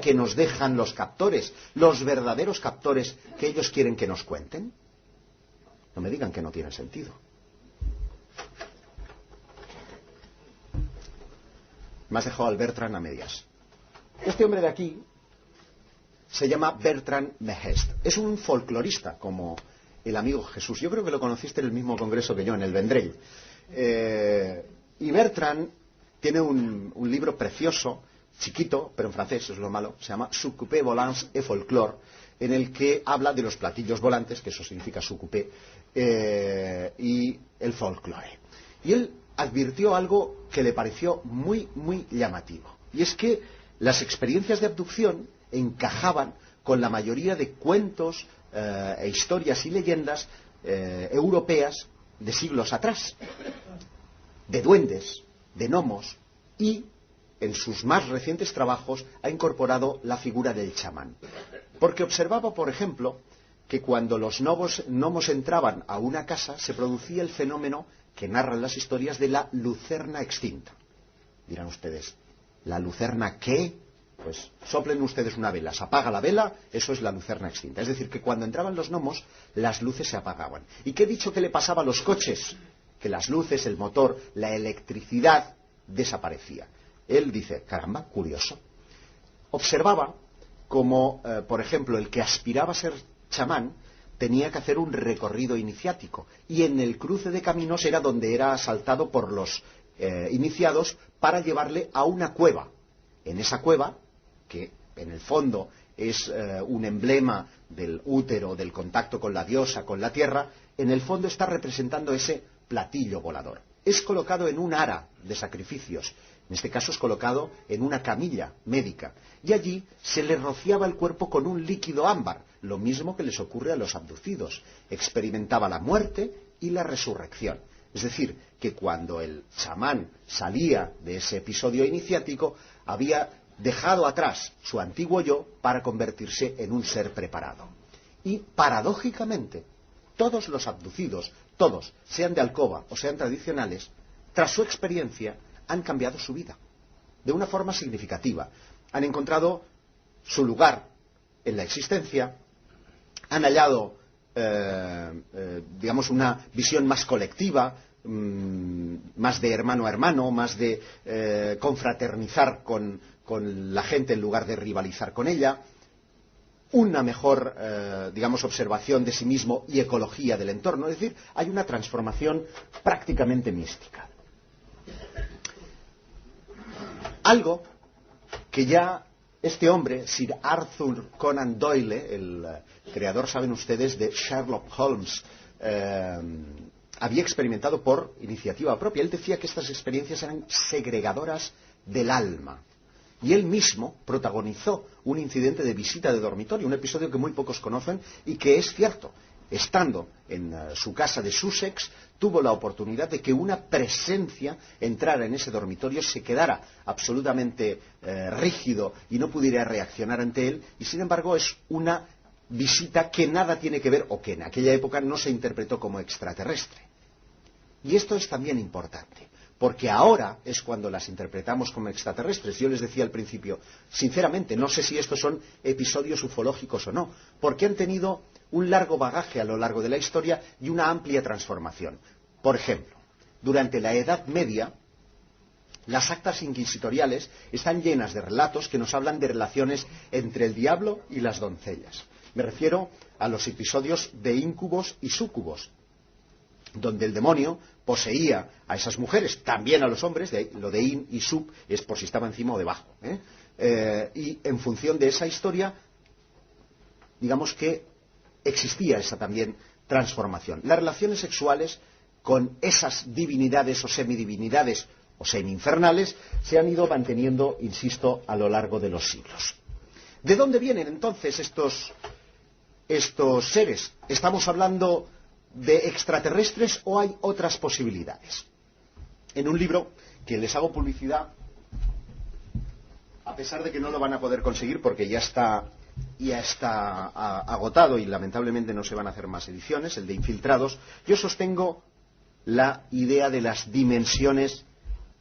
que nos dejan los captores, los verdaderos captores que ellos quieren que nos cuenten? No me digan que no tiene sentido. Me has dejado al Bertrand a medias. Este hombre de aquí se llama Bertrand Mehest. Es un folclorista, como el amigo Jesús. Yo creo que lo conociste en el mismo congreso que yo, en el Vendrell. Y Bertrand tiene un libro precioso, chiquito, pero en francés es lo malo, se llama Soucoupé, Volants et Folklore, en el que habla de los platillos volantes, que eso significa soucoupé, y el folclore. Y él advirtió algo que le pareció muy, muy llamativo. Y es que las experiencias de abducción encajaban con la mayoría de cuentos e historias y leyendas europeas de siglos atrás, de duendes, de gnomos, y en sus más recientes trabajos ha incorporado la figura del chamán. Porque observaba, por ejemplo, que cuando los gnomos entraban a una casa se producía el fenómeno que narran las historias de la lucerna extinta. Dirán ustedes, ¿la lucerna qué? Pues soplen ustedes una vela, se apaga la vela, eso es la lucerna extinta. Es decir, que cuando entraban los gnomos, las luces se apagaban. ¿Y qué he dicho que le pasaba a los coches? Que las luces, el motor, la electricidad desaparecía. Él dice, caramba, curioso. Observaba como, por ejemplo, el que aspiraba a ser chamán tenía que hacer un recorrido iniciático, y en el cruce de caminos era donde era asaltado por los iniciados para llevarle a una cueva. En esa cueva, que en el fondo es un emblema del útero, del contacto con la diosa, con la tierra, en el fondo está representando ese platillo volador. Es colocado en un ara de sacrificios, en este caso es colocado en una camilla médica, y allí se le rociaba el cuerpo con un líquido ámbar, lo mismo que les ocurre a los abducidos. Experimentaba la muerte y la resurrección. Es decir, que cuando el chamán salía de ese episodio iniciático, había dejado atrás su antiguo yo para convertirse en un ser preparado. Y paradójicamente, todos los abducidos, todos, sean de alcoba o sean tradicionales, tras su experiencia han cambiado su vida de una forma significativa. Han encontrado su lugar en la existencia, han hallado, digamos, una visión más colectiva, más de hermano a hermano, más de confraternizar con la gente en lugar de rivalizar con ella, una mejor, digamos, observación de sí mismo y ecología del entorno. Es decir, hay una transformación prácticamente mística. Algo que ya este hombre, Sir Arthur Conan Doyle, el creador, saben ustedes, de Sherlock Holmes, había experimentado por iniciativa propia. Él decía que estas experiencias eran segregadoras del alma. Y él mismo protagonizó un incidente de visita de dormitorio, un episodio que muy pocos conocen y que es cierto. Estando en su casa de Sussex, tuvo la oportunidad de que una presencia entrara en ese dormitorio, se quedara absolutamente rígido y no pudiera reaccionar ante él, y sin embargo es una visita que nada tiene que ver, o que en aquella época no se interpretó como extraterrestre. Y esto es también importante, porque ahora es cuando las interpretamos como extraterrestres. Yo les decía al principio, sinceramente, no sé si estos son episodios ufológicos o no, porque han tenido un largo bagaje a lo largo de la historia y una amplia transformación. Por ejemplo, durante la Edad Media, las actas inquisitoriales están llenas de relatos que nos hablan de relaciones entre el diablo y las doncellas. Me refiero a los episodios de íncubos y súcubos, donde el demonio poseía a esas mujeres, también a los hombres, de ahí, lo de in y sub es por si estaba encima o debajo. Y en función de esa historia, digamos que existía esa también transformación. Las relaciones sexuales con esas divinidades o semidivinidades o semi-infernales se han ido manteniendo, insisto, a lo largo de los siglos. ¿De dónde vienen entonces estos seres? ¿Estamos hablando de extraterrestres o hay otras posibilidades? En un libro que les hago publicidad, a pesar de que no lo van a poder conseguir porque ya está agotado y lamentablemente no se van a hacer más ediciones, el de Infiltrados, yo sostengo la idea de las dimensiones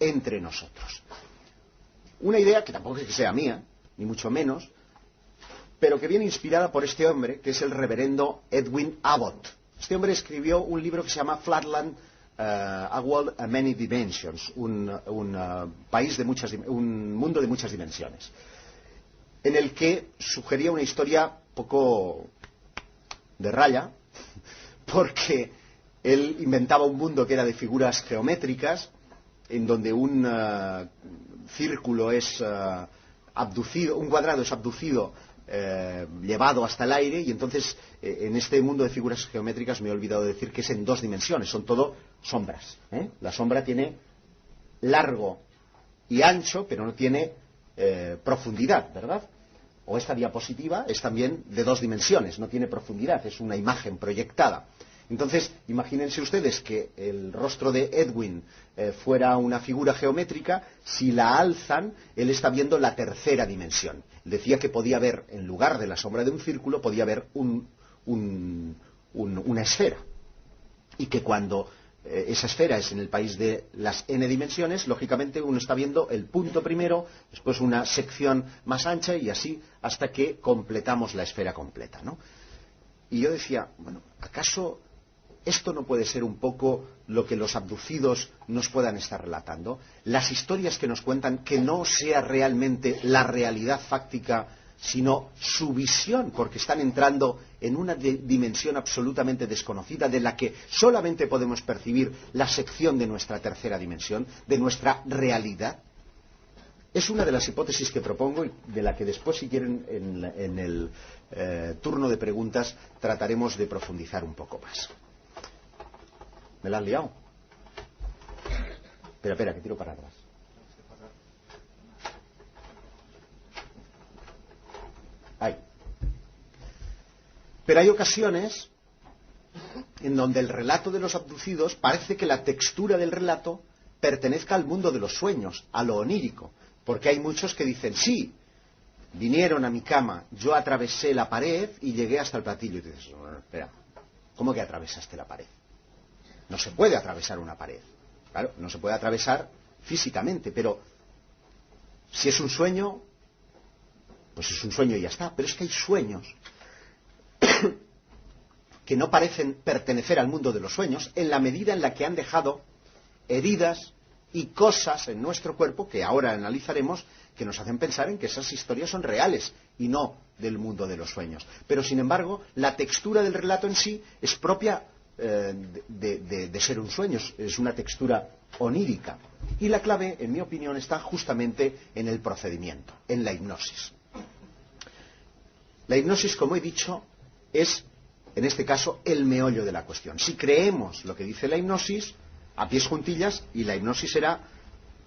entre nosotros. Una idea que tampoco es que sea mía, ni mucho menos, pero que viene inspirada por este hombre, que es el reverendo Edwin Abbott. Este hombre escribió un libro que se llama Flatland, A World of Many Dimensions, un mundo de muchas dimensiones, en el que sugería una historia poco de raya, porque él inventaba un mundo que era de figuras geométricas, en donde un círculo es abducido, un cuadrado es abducido, llevado hasta el aire, y entonces en este mundo de figuras geométricas me he olvidado de decir que es en 2 dimensiones, son todo sombras, ¿eh? La sombra tiene largo y ancho, pero no tiene profundidad, ¿verdad? O esta diapositiva es también de 2 dimensiones, no tiene profundidad, es una imagen proyectada. Entonces, imagínense ustedes que el rostro de Edwin fuera una figura geométrica. Si la alzan, él está viendo la 3ª dimensión. Decía que podía ver, en lugar de la sombra de un círculo, podía ver una esfera. Y que cuando esa esfera es en el país de las n dimensiones, lógicamente uno está viendo el punto primero, después una sección más ancha y así hasta que completamos la esfera completa, ¿no? Y yo decía, bueno, ¿acaso esto no puede ser un poco lo que los abducidos nos puedan estar relatando? Las historias que nos cuentan, que no sea realmente la realidad fáctica, sino su visión, porque están entrando en una dimensión absolutamente desconocida, de la que solamente podemos percibir la sección de nuestra 3ª dimensión, de nuestra realidad. Es una de las hipótesis que propongo y de la que después, si quieren, en el turno de preguntas trataremos de profundizar un poco más. ¿Me la has liado? Espera, que tiro para atrás. Ahí. Pero hay ocasiones en donde el relato de los abducidos parece que la textura del relato pertenezca al mundo de los sueños, a lo onírico. Porque hay muchos que dicen, sí, vinieron a mi cama, yo atravesé la pared y llegué hasta el platillo. Y tú dices, bueno, espera, ¿cómo que atravesaste la pared? No se puede atravesar una pared. Claro, no se puede atravesar físicamente, pero si es un sueño, pues es un sueño y ya está. Pero es que hay sueños que no parecen pertenecer al mundo de los sueños, en la medida en la que han dejado heridas y cosas en nuestro cuerpo, que ahora analizaremos, que nos hacen pensar en que esas historias son reales y no del mundo de los sueños. Pero, sin embargo, la textura del relato en sí es propia de ser un sueño, es una textura onírica. Y la clave, en mi opinión, está justamente en el procedimiento, en la hipnosis. La hipnosis, como he dicho, es, en este caso, el meollo de la cuestión. Si creemos lo que dice la hipnosis, a pies juntillas, y la hipnosis será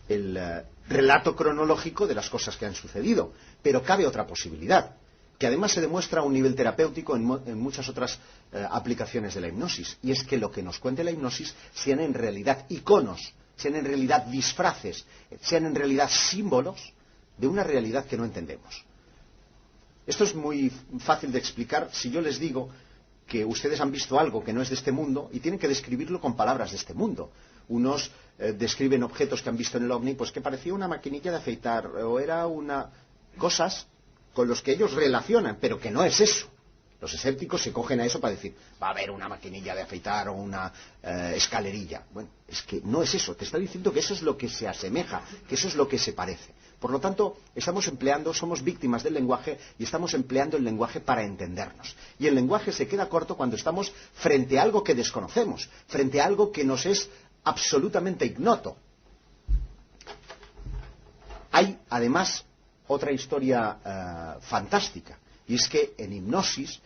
el relato cronológico de las cosas que han sucedido. Pero cabe otra posibilidad, que además se demuestra a un nivel terapéutico en muchas otras aplicaciones de la hipnosis, y es que lo que nos cuente la hipnosis sean en realidad iconos, sean en realidad disfraces, sean en realidad símbolos de una realidad que no entendemos. Esto es muy fácil de explicar si yo les digo que ustedes han visto algo que no es de este mundo y tienen que describirlo con palabras de este mundo. Unos describen objetos que han visto en el ovni, pues que parecía una maquinilla de afeitar, o era cosas con los que ellos relacionan, pero que no es eso. Los escépticos se cogen a eso para decir, va a haber una maquinilla de afeitar o una escalerilla. Bueno, es que no es eso. Te está diciendo que eso es lo que se asemeja, que eso es lo que se parece. Por lo tanto, somos víctimas del lenguaje y estamos empleando el lenguaje para entendernos. Y el lenguaje se queda corto cuando estamos frente a algo que desconocemos, frente a algo que nos es absolutamente ignoto. Hay, además, otra historia fantástica, y es que en hipnosis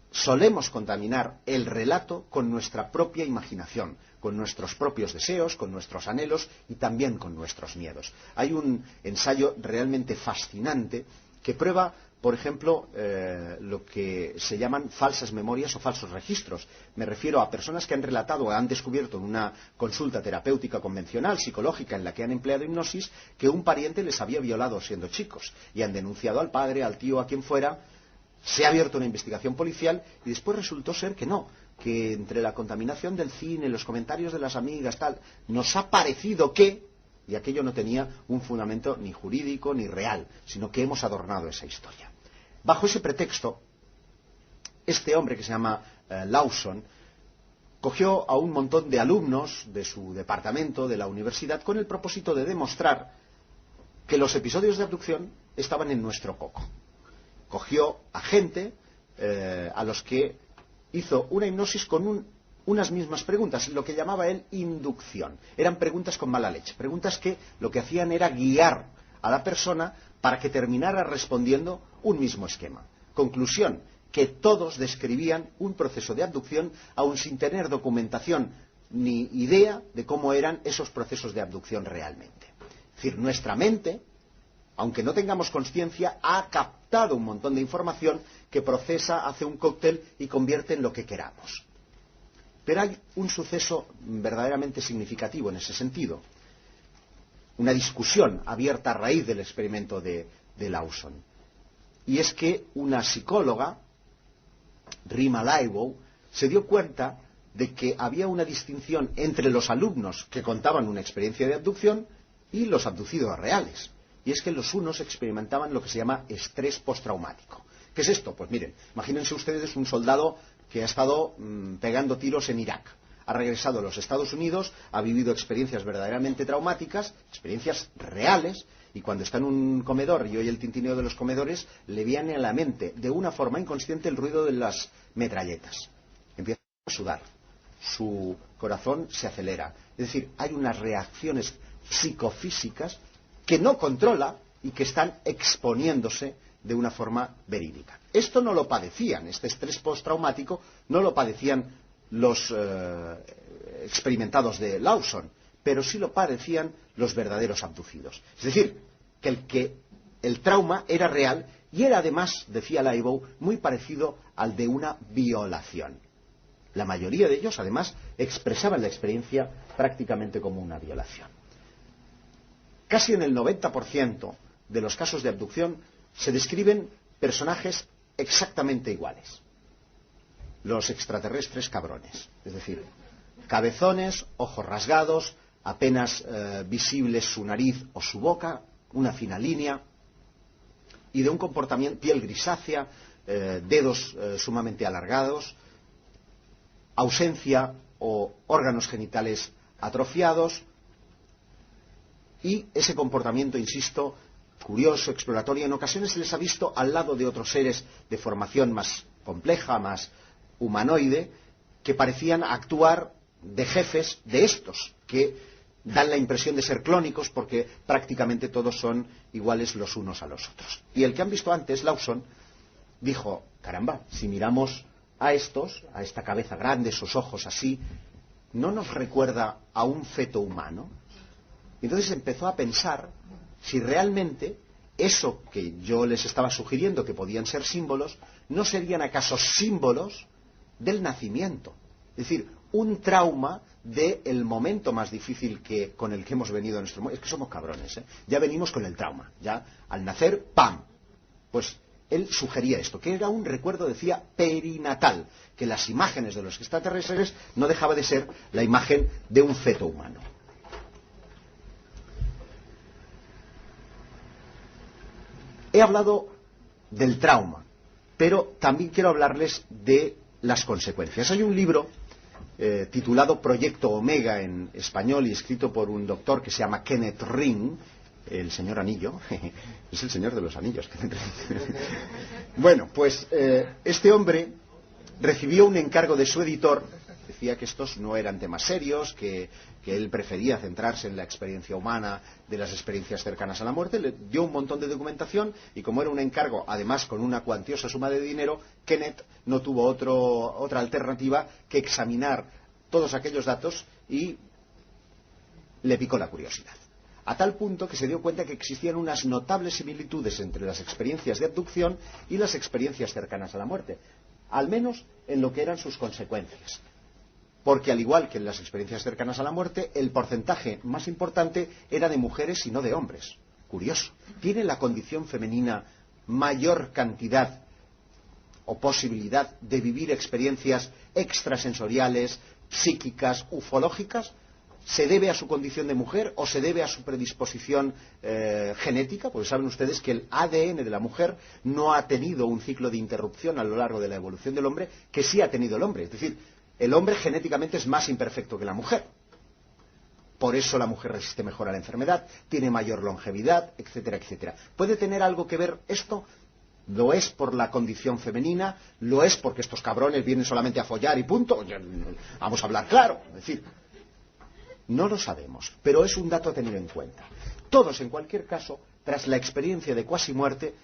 solemos contaminar el relato con nuestra propia imaginación, con nuestros propios deseos, con nuestros anhelos y también con nuestros miedos. Hay un ensayo realmente fascinante que prueba, por ejemplo, lo que se llaman falsas memorias o falsos registros. Me refiero a personas que han relatado o han descubierto en una consulta terapéutica convencional, psicológica, en la que han empleado hipnosis, que un pariente les había violado siendo chicos, y han denunciado al padre, al tío, a quien fuera. Se ha abierto una investigación policial y después resultó ser que no, que entre la contaminación del cine, los comentarios de las amigas, tal, nos ha parecido que y aquello no tenía un fundamento ni jurídico ni real, sino que hemos adornado esa historia. Bajo ese pretexto, este hombre que se llama Lawson cogió a un montón de alumnos de su departamento, de la universidad, con el propósito de demostrar que los episodios de abducción estaban en nuestro coco. Cogió a gente a los que hizo una hipnosis con unas mismas preguntas, lo que llamaba él inducción. Eran preguntas con mala leche, preguntas que lo que hacían era guiar a la persona para que terminara respondiendo un mismo esquema. Conclusión, que todos describían un proceso de abducción aun sin tener documentación ni idea de cómo eran esos procesos de abducción realmente. Es decir, nuestra mente, aunque no tengamos consciencia, ha captado un montón de información que procesa, hace un cóctel y convierte en lo que queramos. Pero hay un suceso verdaderamente significativo en ese sentido. Una discusión abierta a raíz del experimento de Lawson. Y es que una psicóloga, Rima Laibow, se dio cuenta de que había una distinción entre los alumnos que contaban una experiencia de abducción y los abducidos reales. Y es que los unos experimentaban lo que se llama estrés postraumático. ¿Qué es esto? Pues miren, imagínense ustedes un soldado que ha estado pegando tiros en Irak. Ha regresado a los Estados Unidos, ha vivido experiencias verdaderamente traumáticas, experiencias reales, y cuando está en un comedor y oye el tintineo de los comedores, le viene a la mente de una forma inconsciente el ruido de las metralletas. Empieza a sudar, su corazón se acelera. Es decir, hay unas reacciones psicofísicas que no controla y que están exponiéndose de una forma verídica. Esto no lo padecían, este estrés postraumático no lo padecían los experimentados de Lawson, pero sí lo padecían los verdaderos abducidos. Es decir, que el trauma era real y era además, decía Laibow, muy parecido al de una violación. La mayoría de ellos, además, expresaban la experiencia prácticamente como una violación. Casi en el 90% de los casos de abducción se describen personajes exactamente iguales. Los extraterrestres cabrones, es decir, cabezones, ojos rasgados, apenas visibles su nariz o su boca, una fina línea, y de un comportamiento, piel grisácea, dedos sumamente alargados, ausencia o órganos genitales atrofiados, y ese comportamiento, insisto, curioso, exploratorio, en ocasiones se les ha visto al lado de otros seres de formación más compleja, más humanoide, que parecían actuar de jefes de estos, que dan la impresión de ser clónicos porque prácticamente todos son iguales los unos a los otros. Y el que han visto antes, Lawson, dijo, caramba, si miramos a estos, a esta cabeza grande, esos ojos así, ¿no nos recuerda a un feto humano? Y entonces empezó a pensar si realmente eso que yo les estaba sugiriendo que podían ser símbolos, ¿no serían acaso símbolos del nacimiento? Es decir, un trauma del momento más difícil con el que hemos venido a nuestro mundo. Es que somos cabrones, ¿eh? Ya venimos con el trauma. Ya al nacer, ¡pam! Pues él sugería esto, que era un recuerdo, decía, perinatal, que las imágenes de los extraterrestres no dejaba de ser la imagen de un feto humano. He hablado del trauma, pero también quiero hablarles de las consecuencias. Hay un libro titulado Proyecto Omega en español y escrito por un doctor que se llama Kenneth Ring, el señor Anillo, es el señor de los anillos. Bueno, pues este hombre recibió un encargo de su editor, decía que estos no eran temas serios, que él prefería centrarse en la experiencia humana de las experiencias cercanas a la muerte, le dio un montón de documentación y como era un encargo, además con una cuantiosa suma de dinero, Kenneth no tuvo otra alternativa que examinar todos aquellos datos y le picó la curiosidad. A tal punto que se dio cuenta que existían unas notables similitudes entre las experiencias de abducción y las experiencias cercanas a la muerte, al menos en lo que eran sus consecuencias. Porque al igual que en las experiencias cercanas a la muerte, el porcentaje más importante era de mujeres y no de hombres. Curioso. ¿Tiene la condición femenina mayor cantidad o posibilidad de vivir experiencias extrasensoriales, psíquicas, ufológicas? ¿Se debe a su condición de mujer o se debe a su predisposición genética? Porque saben ustedes que el ADN de la mujer no ha tenido un ciclo de interrupción a lo largo de la evolución del hombre que sí ha tenido el hombre. Es decir, el hombre genéticamente es más imperfecto que la mujer. Por eso la mujer resiste mejor a la enfermedad, tiene mayor longevidad, etcétera, etcétera. ¿Puede tener algo que ver esto? Lo es por la condición femenina, lo es porque estos cabrones vienen solamente a follar y punto. Vamos a hablar claro. Es decir, no lo sabemos, pero es un dato a tener en cuenta. Todos, en cualquier caso, tras la experiencia de cuasi muerte,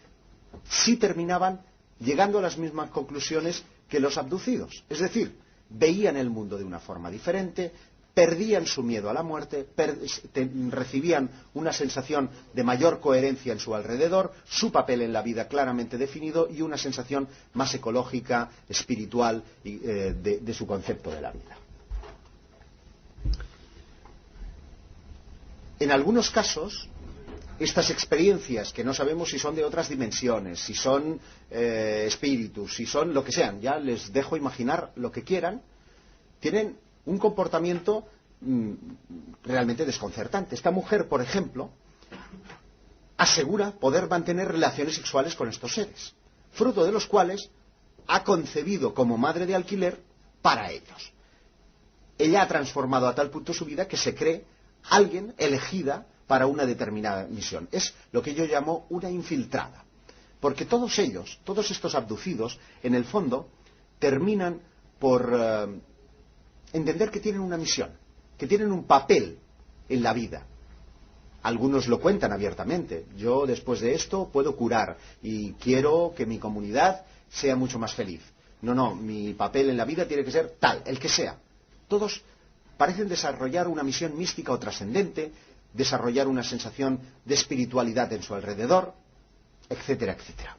sí terminaban llegando a las mismas conclusiones que los abducidos. Es decir, veían el mundo de una forma diferente, perdían su miedo a la muerte, recibían una sensación de mayor coherencia en su alrededor, su papel en la vida claramente definido y una sensación más ecológica, espiritual de su concepto de la vida. En algunos casos, estas experiencias, que no sabemos si son de otras dimensiones, si son espíritus, si son lo que sean, ya les dejo imaginar lo que quieran, tienen un comportamiento realmente desconcertante. Esta mujer, por ejemplo, asegura poder mantener relaciones sexuales con estos seres, fruto de los cuales ha concebido como madre de alquiler para ellos. Ella ha transformado a tal punto su vida que se cree alguien elegida para una determinada misión. Es lo que yo llamo una infiltrada. Porque todos ellos, todos estos abducidos, en el fondo, terminan por entender que tienen una misión, que tienen un papel en la vida. Algunos lo cuentan abiertamente. Yo, después de esto, puedo curar y quiero que mi comunidad sea mucho más feliz. No, mi papel en la vida tiene que ser tal, el que sea. Todos parecen desarrollar una misión mística o trascendente, desarrollar una sensación de espiritualidad en su alrededor, etcétera, etcétera.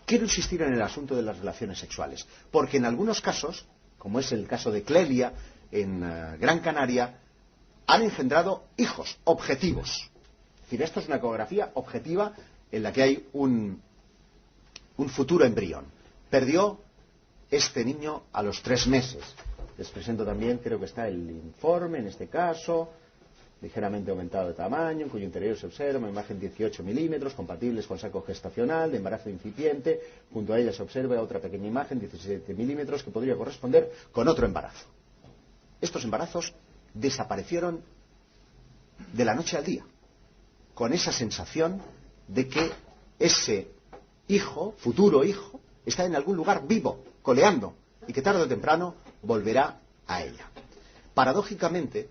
Quiero insistir en el asunto de las relaciones sexuales, porque en algunos casos, como es el caso de Clelia en Gran Canaria, han engendrado hijos objetivos. Es decir, esto es una ecografía objetiva en la que hay un futuro embrión. Perdió este niño a los 3 meses. Les presento también, creo que está el informe en este caso, ligeramente aumentado de tamaño, en cuyo interior se observa una imagen 18 milímetros, compatibles con saco gestacional, de embarazo incipiente. Junto a ella se observa otra pequeña imagen, 17 milímetros, que podría corresponder con otro embarazo. Estos embarazos desaparecieron de la noche al día, con esa sensación de que ese hijo, futuro hijo, está en algún lugar vivo, coleando, y que tarde o temprano volverá a ella. Paradójicamente,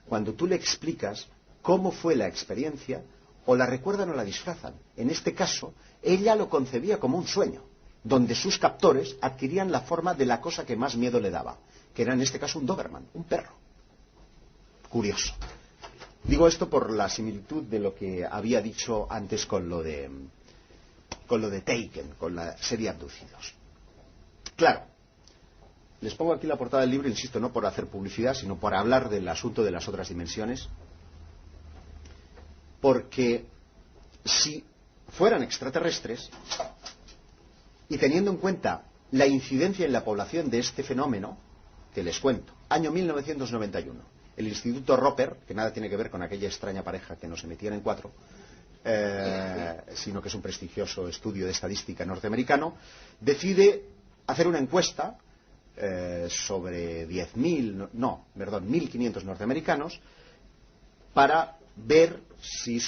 cuando tú le explicas cómo fue la experiencia, o la recuerdan o la disfrazan. En este caso, ella lo concebía como un sueño, donde sus captores adquirían la forma de la cosa que más miedo le daba, que era en este caso un Doberman, un perro. Curioso. Digo esto por la similitud de lo que había dicho antes con lo de Taken, con la serie Abducidos. Claro, les pongo aquí la portada del libro, insisto, no por hacer publicidad, sino por hablar del asunto de las otras dimensiones, porque si fueran extraterrestres, y teniendo en cuenta la incidencia en la población de este fenómeno, que les cuento, año 1991, el Instituto Roper, que nada tiene que ver con aquella extraña pareja que no se metían en 4, sino que es un prestigioso estudio de estadística norteamericano, decide hacer una encuesta sobre 1.500 norteamericanos para ver si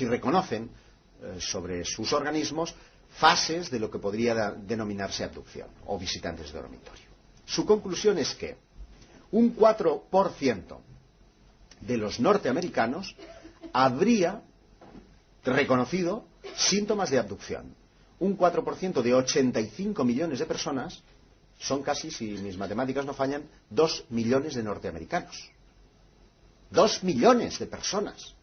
reconocen sobre sus organismos fases de lo que podría denominarse abducción o visitantes de dormitorio. Su conclusión es que un 4% de los norteamericanos habría reconocido síntomas de abducción. Un 4% de 85 millones de personas son casi, si mis matemáticas no fallan, 2 millones de norteamericanos. 2 millones de personas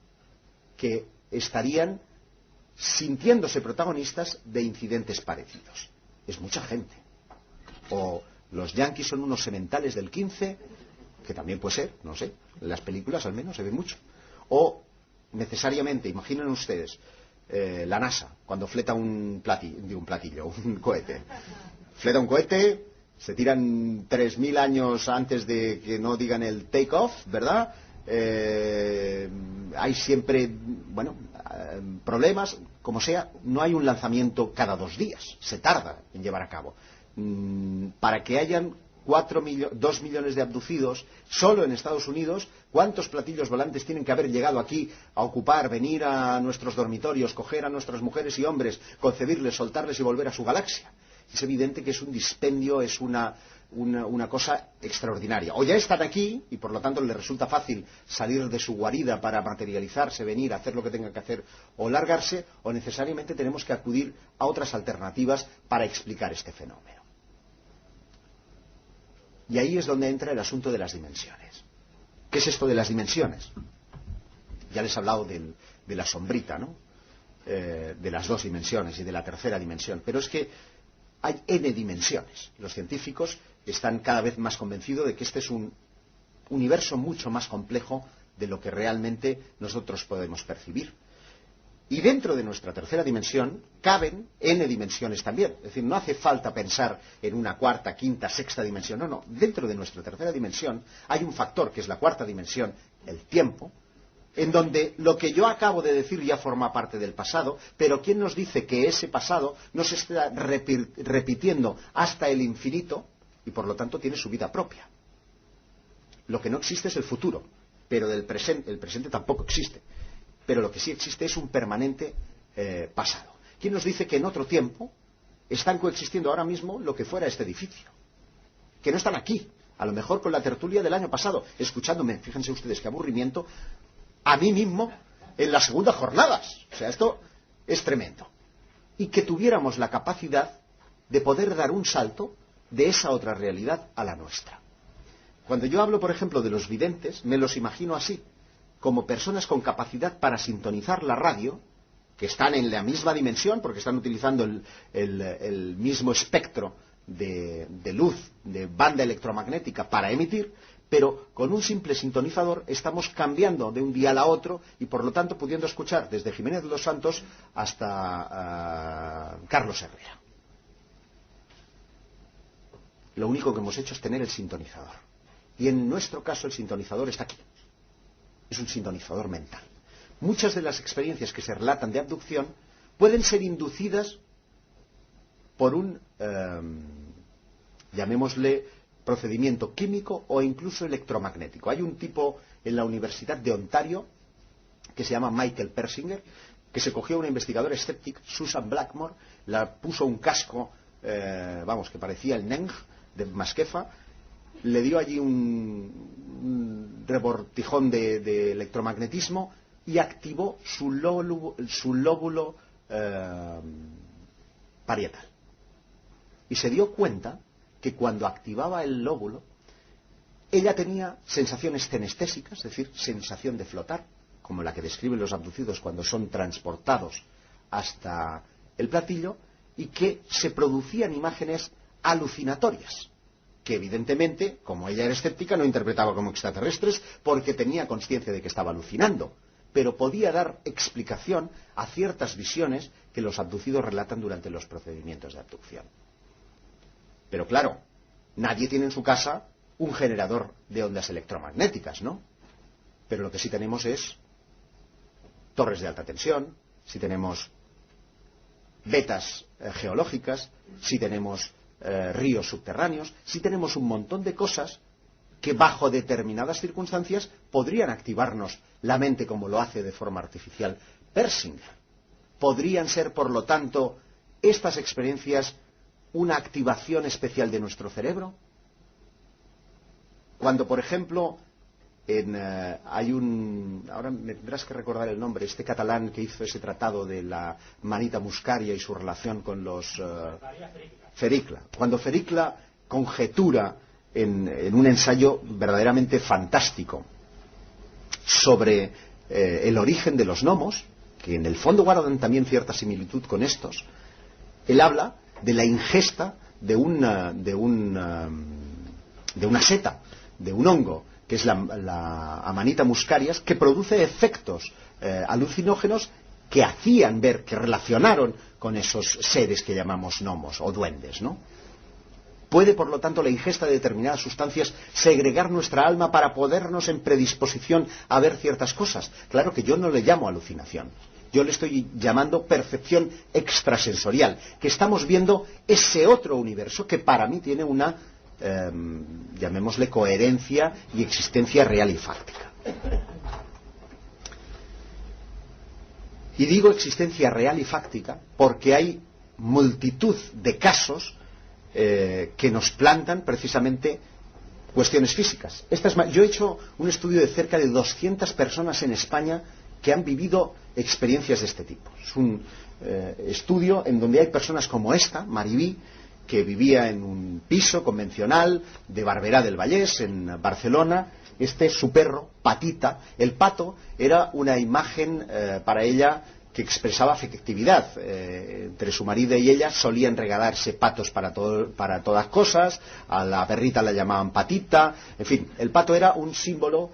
que estarían sintiéndose protagonistas de incidentes parecidos. Es mucha gente. O los yanquis son unos sementales del 15, que también puede ser, no sé, en las películas al menos se ve mucho. O necesariamente, imaginen ustedes, la NASA, cuando fleta un cohete. Fleta un cohete, Se tiran 3000 años antes de que no digan el take off, ¿verdad? Hay siempre, bueno, problemas, como sea, no hay un lanzamiento cada 2 días, se tarda en llevar a cabo. Para que hayan 2 millones de abducidos solo en Estados Unidos, ¿cuántos platillos volantes tienen que haber llegado aquí a ocupar, venir a nuestros dormitorios, coger a nuestras mujeres y hombres, concebirles, soltarles y volver a su galaxia? Es evidente que es un dispendio, es una cosa extraordinaria. O ya están aquí y por lo tanto les resulta fácil salir de su guarida para materializarse, venir, hacer lo que tengan que hacer o largarse, o necesariamente tenemos que acudir a otras alternativas para explicar este fenómeno. Y ahí es donde entra el asunto de las dimensiones. ¿Qué es esto de las dimensiones? Ya les he hablado de la sombrita, ¿no? De las 2 dimensiones y de la tercera dimensión. Pero es que hay N dimensiones. Los científicos están cada vez más convencidos de que este es un universo mucho más complejo de lo que realmente nosotros podemos percibir. Y dentro de nuestra tercera dimensión caben N dimensiones también. Es decir, no hace falta pensar en una cuarta, quinta, sexta dimensión. No, no. Dentro de nuestra tercera dimensión hay un factor, que es la cuarta dimensión, el tiempo, en donde lo que yo acabo de decir ya forma parte del pasado, pero ¿quién nos dice que ese pasado no se está repitiendo hasta el infinito y por lo tanto tiene su vida propia? Lo que no existe es el futuro, pero el presente tampoco existe. Pero lo que sí existe es un permanente pasado. ¿Quién nos dice que en otro tiempo están coexistiendo ahora mismo lo que fuera este edificio? Que no están aquí, a lo mejor con la tertulia del año pasado, escuchándome, fíjense ustedes qué aburrimiento, a mí mismo en las segundas jornadas. O sea, esto es tremendo. Y que tuviéramos la capacidad de poder dar un salto de esa otra realidad a la nuestra. Cuando yo hablo, por ejemplo, de los videntes, me los imagino así, como personas con capacidad para sintonizar la radio, que están en la misma dimensión, porque están utilizando el mismo espectro de luz, de banda electromagnética para emitir, pero con un simple sintonizador estamos cambiando de un dial a otro y por lo tanto pudiendo escuchar desde Jiménez de los Santos hasta Carlos Herrera. Lo único que hemos hecho es tener el sintonizador. Y en nuestro caso el sintonizador está aquí. Es un sintonizador mental. Muchas de las experiencias que se relatan de abducción pueden ser inducidas por un, llamémosle, procedimiento químico o incluso electromagnético. Hay un tipo en la Universidad de Ontario que se llama Michael Persinger, que se cogió a una investigadora escéptica, Susan Blackmore, la puso un casco, que parecía el Neng de Masquefa, le dio allí un rebortijón de electromagnetismo y activó su lóbulo parietal. Y se dio cuenta que cuando activaba el lóbulo, ella tenía sensaciones cenestésicas, es decir, sensación de flotar, como la que describen los abducidos cuando son transportados hasta el platillo, y que se producían imágenes alucinatorias, que evidentemente, como ella era escéptica, no interpretaba como extraterrestres porque tenía conciencia de que estaba alucinando, pero podía dar explicación a ciertas visiones que los abducidos relatan durante los procedimientos de abducción. Pero claro, nadie tiene en su casa un generador de ondas electromagnéticas, ¿no? Pero lo que sí tenemos es torres de alta tensión, sí tenemos vetas geológicas, sí tenemos ríos subterráneos, sí tenemos un montón de cosas que bajo determinadas circunstancias podrían activarnos la mente como lo hace de forma artificial Persinger. Podrían ser, por lo tanto, estas experiencias una activación especial de nuestro cerebro. Cuando, por ejemplo, hay ahora me tendrás que recordar el nombre, este catalán que hizo ese tratado de la manita muscaria y su relación con los Fericla. Cuando Fericla conjetura en un ensayo verdaderamente fantástico sobre el origen de los gnomos, que en el fondo guardan también cierta similitud con estos, él habla de la ingesta de una seta, de un hongo, que es la Amanita muscarias, que produce efectos alucinógenos que hacían ver, que relacionaron con esos seres que llamamos gnomos o duendes, ¿no? ¿Puede, por lo tanto, la ingesta de determinadas sustancias segregar nuestra alma para ponernos en predisposición a ver ciertas cosas? Claro que yo no le llamo alucinación. Yo le estoy llamando percepción extrasensorial, que estamos viendo ese otro universo que para mí tiene una, llamémosle, coherencia y existencia real y fáctica. Y digo existencia real y fáctica porque hay multitud de casos que nos plantan precisamente cuestiones físicas. Yo he hecho un estudio de cerca de 200 personas en España que han vivido experiencias de este tipo. Es un estudio en donde hay personas como esta, Maribí, que vivía en un piso convencional de Barberá del Vallès, en Barcelona. Este es su perro, Patita. El pato era una imagen para ella que expresaba afectividad. Entre su marido y ella solían regalarse patos para todas cosas. A la perrita la llamaban Patita. En fin, el pato era un símbolo,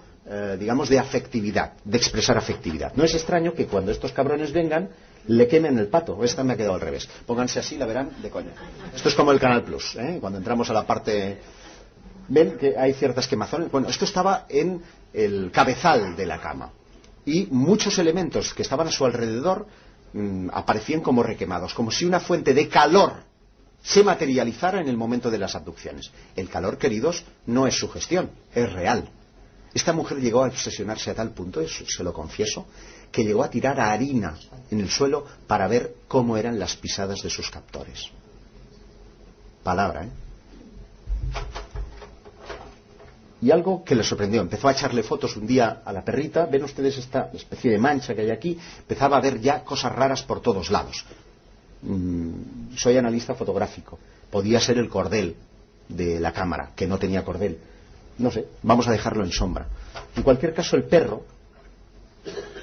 digamos, de afectividad, de expresar afectividad. No es extraño que cuando estos cabrones vengan le quemen el pato. Esta me ha quedado al revés. Pónganse así, la verán de coña. Esto es como el Canal Plus, cuando entramos a la parte... Ven que hay ciertas quemazones. Bueno, esto estaba en el cabezal de la cama. Y muchos elementos que estaban a su alrededor aparecían como requemados, como si una fuente de calor se materializara en el momento de las abducciones. El calor, queridos, no es sugestión, es real. Esta mujer llegó a obsesionarse a tal punto, eso se lo confieso, que llegó a tirar harina en el suelo para ver cómo eran las pisadas de sus captores. Palabra, ¿eh? Y algo que le sorprendió, empezó a echarle fotos un día a la perrita. Ven ustedes esta especie de mancha que hay aquí. Empezaba a ver ya cosas raras por todos lados. Soy analista fotográfico. Podía ser el cordel de la cámara, que no tenía cordel. No sé, vamos a dejarlo en sombra. En cualquier caso, el perro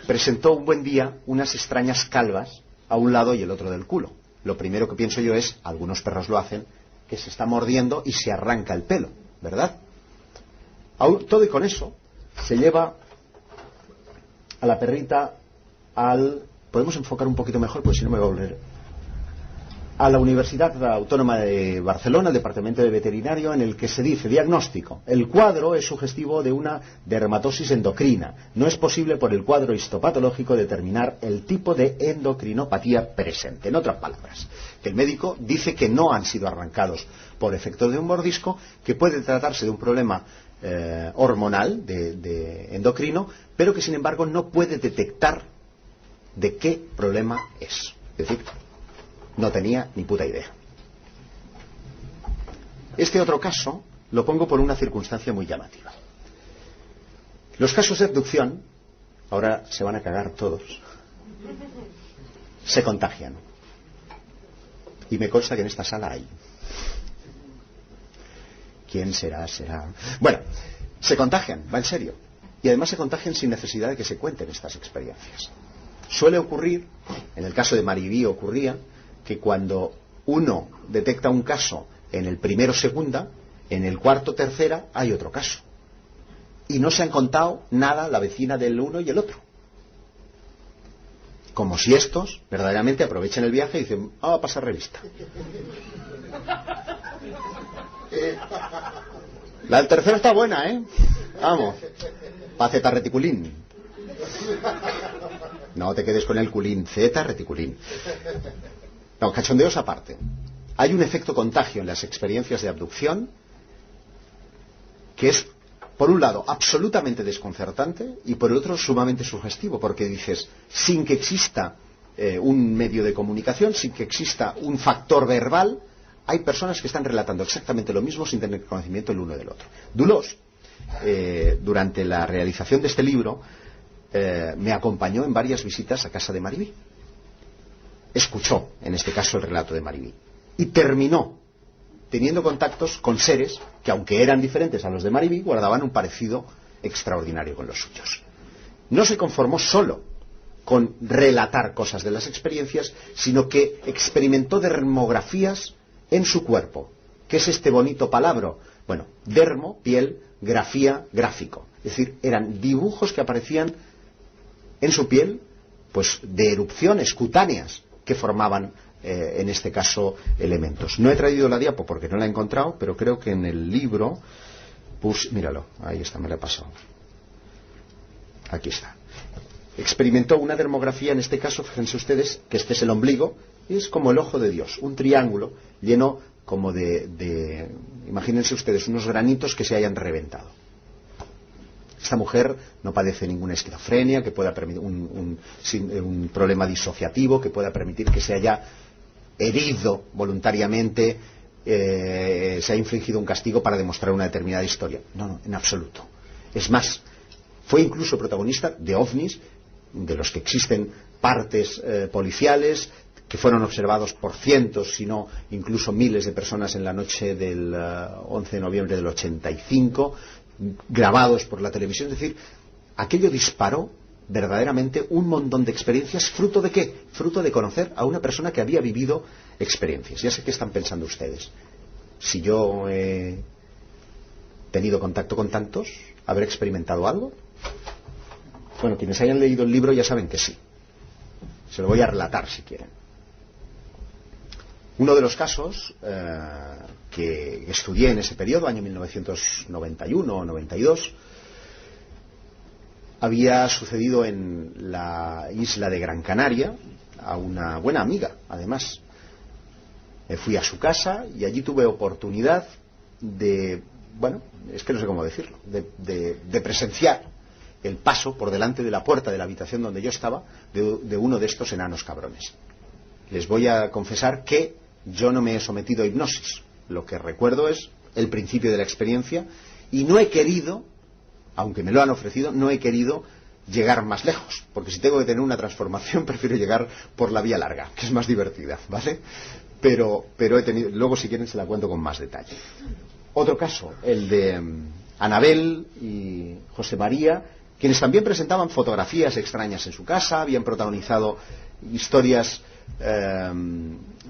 presentó un buen día unas extrañas calvas a un lado y el otro del culo. Lo primero que pienso yo es, algunos perros lo hacen, que se está mordiendo y se arranca el pelo, ¿verdad? Todo y con eso se lleva a la perrita podemos enfocar un poquito mejor, porque si no me va a volver, a la Universidad Autónoma de Barcelona, el departamento de veterinario, en el que se dice: diagnóstico, el cuadro es sugestivo de una dermatosis endocrina. No es posible por el cuadro histopatológico determinar el tipo de endocrinopatía presente. En otras palabras, que el médico dice que no han sido arrancados por efecto de un mordisco, que puede tratarse de un problema hormonal, de endocrino, pero que sin embargo no puede detectar de qué problema es. Es decir, no tenía ni puta idea. Este otro caso lo pongo por una circunstancia muy llamativa. Los casos de abducción, ahora se van a cagar todos, se contagian. Y me consta que en esta sala hay. ¿Quién será? Bueno, se contagian, va en serio. Y además se contagian sin necesidad de que se cuenten estas experiencias. Suele ocurrir, en el caso de Maribí ocurría, que cuando uno detecta un caso en el primero segunda, en el cuarto tercera hay otro caso. Y no se han contado nada la vecina del uno y el otro. Como si estos verdaderamente aprovechen el viaje y dicen: a pasar revista. La del tercero está buena, ¿eh? Vamos. Paceta reticulín. No te quedes con el culín. Zeta reticulín. No, cachondeos aparte. Hay un efecto contagio en las experiencias de abducción que es, por un lado, absolutamente desconcertante y por el otro, sumamente sugestivo, porque dices, sin que exista un medio de comunicación, sin que exista un factor verbal, hay personas que están relatando exactamente lo mismo sin tener conocimiento el uno del otro. Dulós, durante la realización de este libro, me acompañó en varias visitas a casa de Maribí. Escuchó, en este caso, el relato de Maribí. Y terminó teniendo contactos con seres que, aunque eran diferentes a los de Maribí, guardaban un parecido extraordinario con los suyos. No se conformó solo con relatar cosas de las experiencias, sino que experimentó dermografías en su cuerpo. ¿Qué es este bonito palabra? Bueno, dermo, piel, grafía, gráfico. Es decir, eran dibujos que aparecían en su piel, pues de erupciones cutáneas que formaban en este caso, elementos. No he traído la diapo porque no la he encontrado, pero creo que en el libro, míralo, ahí está, me la he pasado. Aquí está. Experimentó una dermografía, en este caso, fíjense ustedes, que este es el ombligo, y es como el ojo de Dios, un triángulo lleno como imagínense ustedes, unos granitos que se hayan reventado. Esta mujer no padece ninguna esquizofrenia, que pueda permitir un problema disociativo, que pueda permitir que se haya herido voluntariamente, se ha infligido un castigo para demostrar una determinada historia. No, en absoluto. Es más, fue incluso protagonista de ovnis, de los que existen partes policiales, que fueron observados por cientos, si no incluso miles de personas en la noche del 11 de noviembre del 85, grabados por la televisión. Es decir, aquello disparó verdaderamente un montón de experiencias. ¿Fruto de qué? Fruto de conocer a una persona que había vivido experiencias. Ya sé qué están pensando ustedes. Si yo he tenido contacto con tantos, ¿habré experimentado algo? Bueno, quienes hayan leído el libro ya saben que sí. Se lo voy a relatar si quieren. Uno de los casos que estudié en ese periodo, año 1991 o 92, había sucedido en la isla de Gran Canaria, a una buena amiga, además. Fui a su casa y allí tuve oportunidad de, bueno, es que no sé cómo decirlo, de presenciar el paso por delante de la puerta de la habitación donde yo estaba de uno de estos enanos cabrones. Les voy a confesar que yo no me he sometido a hipnosis. Lo que recuerdo es el principio de la experiencia y no he querido, aunque me lo han ofrecido, no he querido llegar más lejos, porque si tengo que tener una transformación prefiero llegar por la vía larga, que es más divertida, ¿vale? Pero he tenido, luego si quieren se la cuento con más detalle. Otro caso, el de Anabel y José María, quienes también presentaban fotografías extrañas en su casa, habían protagonizado historias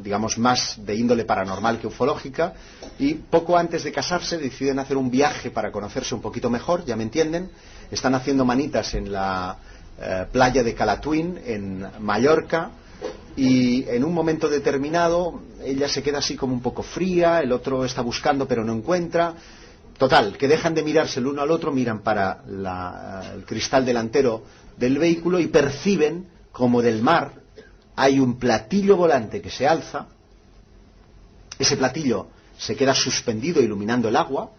digamos más de índole paranormal que ufológica, y poco antes de casarse deciden hacer un viaje para conocerse un poquito mejor, ya me entienden. Están haciendo manitas en la playa de Calatuín en Mallorca, y en un momento determinado ella se queda así como un poco fría, el otro está buscando pero no encuentra. Total, que dejan de mirarse el uno al otro, miran para el cristal delantero del vehículo y perciben como del mar hay un platillo volante que se alza. Ese platillo se queda suspendido iluminando el agua.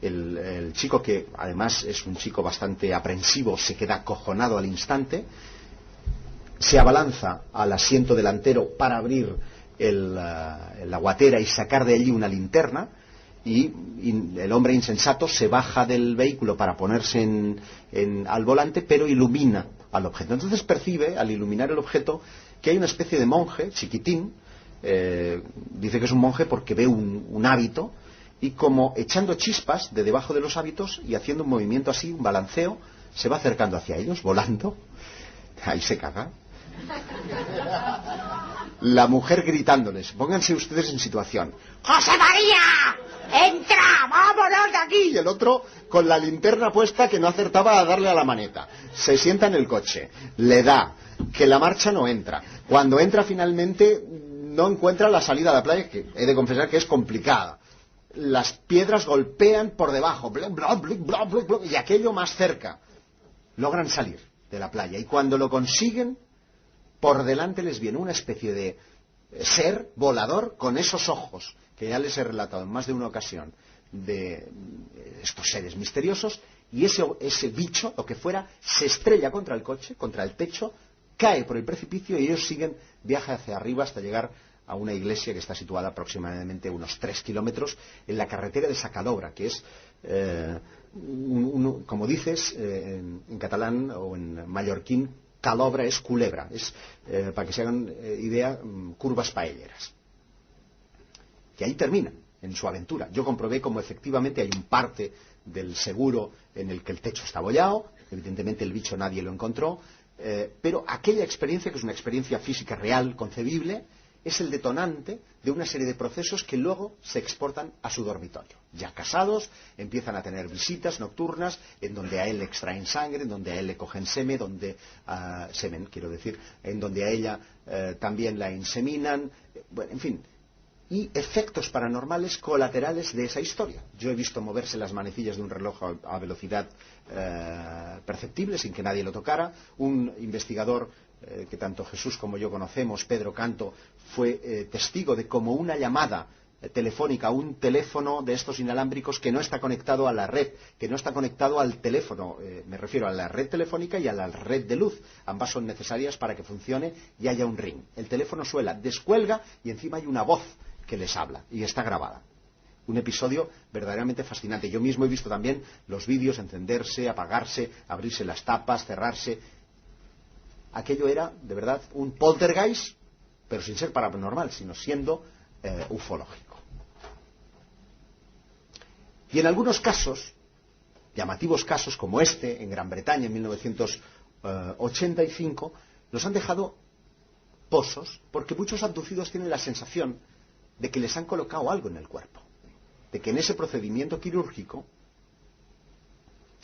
El chico, que además es un chico bastante aprensivo, se queda acojonado al instante, se abalanza al asiento delantero para abrir la guatera y sacar de allí una linterna, y el hombre insensato se baja del vehículo para ponerse al volante, pero ilumina al objeto. Entonces percibe, al iluminar el objeto, que hay una especie de monje chiquitín. Dice que es un monje porque ve un hábito, y como echando chispas de debajo de los hábitos y haciendo un movimiento así, un balanceo, se va acercando hacia ellos, volando. Ahí se caga. La mujer gritándoles, pónganse ustedes en situación: ¡José María! ¡Entra! ¡Vámonos de aquí! Y el otro con la linterna puesta, que no acertaba a darle a la maneta. Se sienta en el coche, le da, que la marcha no entra. Cuando entra finalmente no encuentra la salida a la playa, que he de confesar que es complicada. Las piedras golpean por debajo, y aquello más cerca. Logran salir de la playa, y cuando lo consiguen, por delante les viene una especie de ser volador con esos ojos que ya les he relatado en más de una ocasión, de estos seres misteriosos, y ese bicho, lo que fuera, se estrella contra el coche, contra el techo, cae por el precipicio, y ellos siguen viaje hacia arriba hasta llegar a una iglesia que está situada aproximadamente unos 3 kilómetros en la carretera de Sacalobra, que es, como dices en catalán o en mallorquín, calobra es culebra, es, para que se hagan idea, curvas paelleras. Que ahí terminan en su aventura. Yo comprobé cómo efectivamente hay un parte del seguro en el que el techo está abollado. Evidentemente el bicho nadie lo encontró, pero aquella experiencia, que es una experiencia física real, concebible, es el detonante de una serie de procesos que luego se exportan a su dormitorio. Ya casados, empiezan a tener visitas nocturnas en donde a él le extraen sangre, en donde a él le cogen semen, en donde a ella también la inseminan, bueno, en fin, y efectos paranormales colaterales de esa historia. Yo he visto moverse las manecillas de un reloj a velocidad perceptible sin que nadie lo tocara. Un investigador que tanto Jesús como yo conocemos, Pedro Canto, fue testigo de cómo una llamada telefónica, un teléfono de estos inalámbricos que no está conectado a la red, que no está conectado al teléfono, me refiero a la red telefónica y a la red de luz. Ambas son necesarias para que funcione y haya un ring. El teléfono suena, descuelga y encima hay una voz que les habla y está grabada. Un episodio verdaderamente fascinante. Yo mismo he visto también los vídeos encenderse, apagarse, abrirse las tapas, cerrarse. Aquello era, de verdad, un poltergeist, pero sin ser paranormal, sino siendo ufológico. Y en algunos casos, llamativos casos como este, en Gran Bretaña en 1985, nos han dejado pozos, porque muchos abducidos tienen la sensación de que les han colocado algo en el cuerpo, de que en ese procedimiento quirúrgico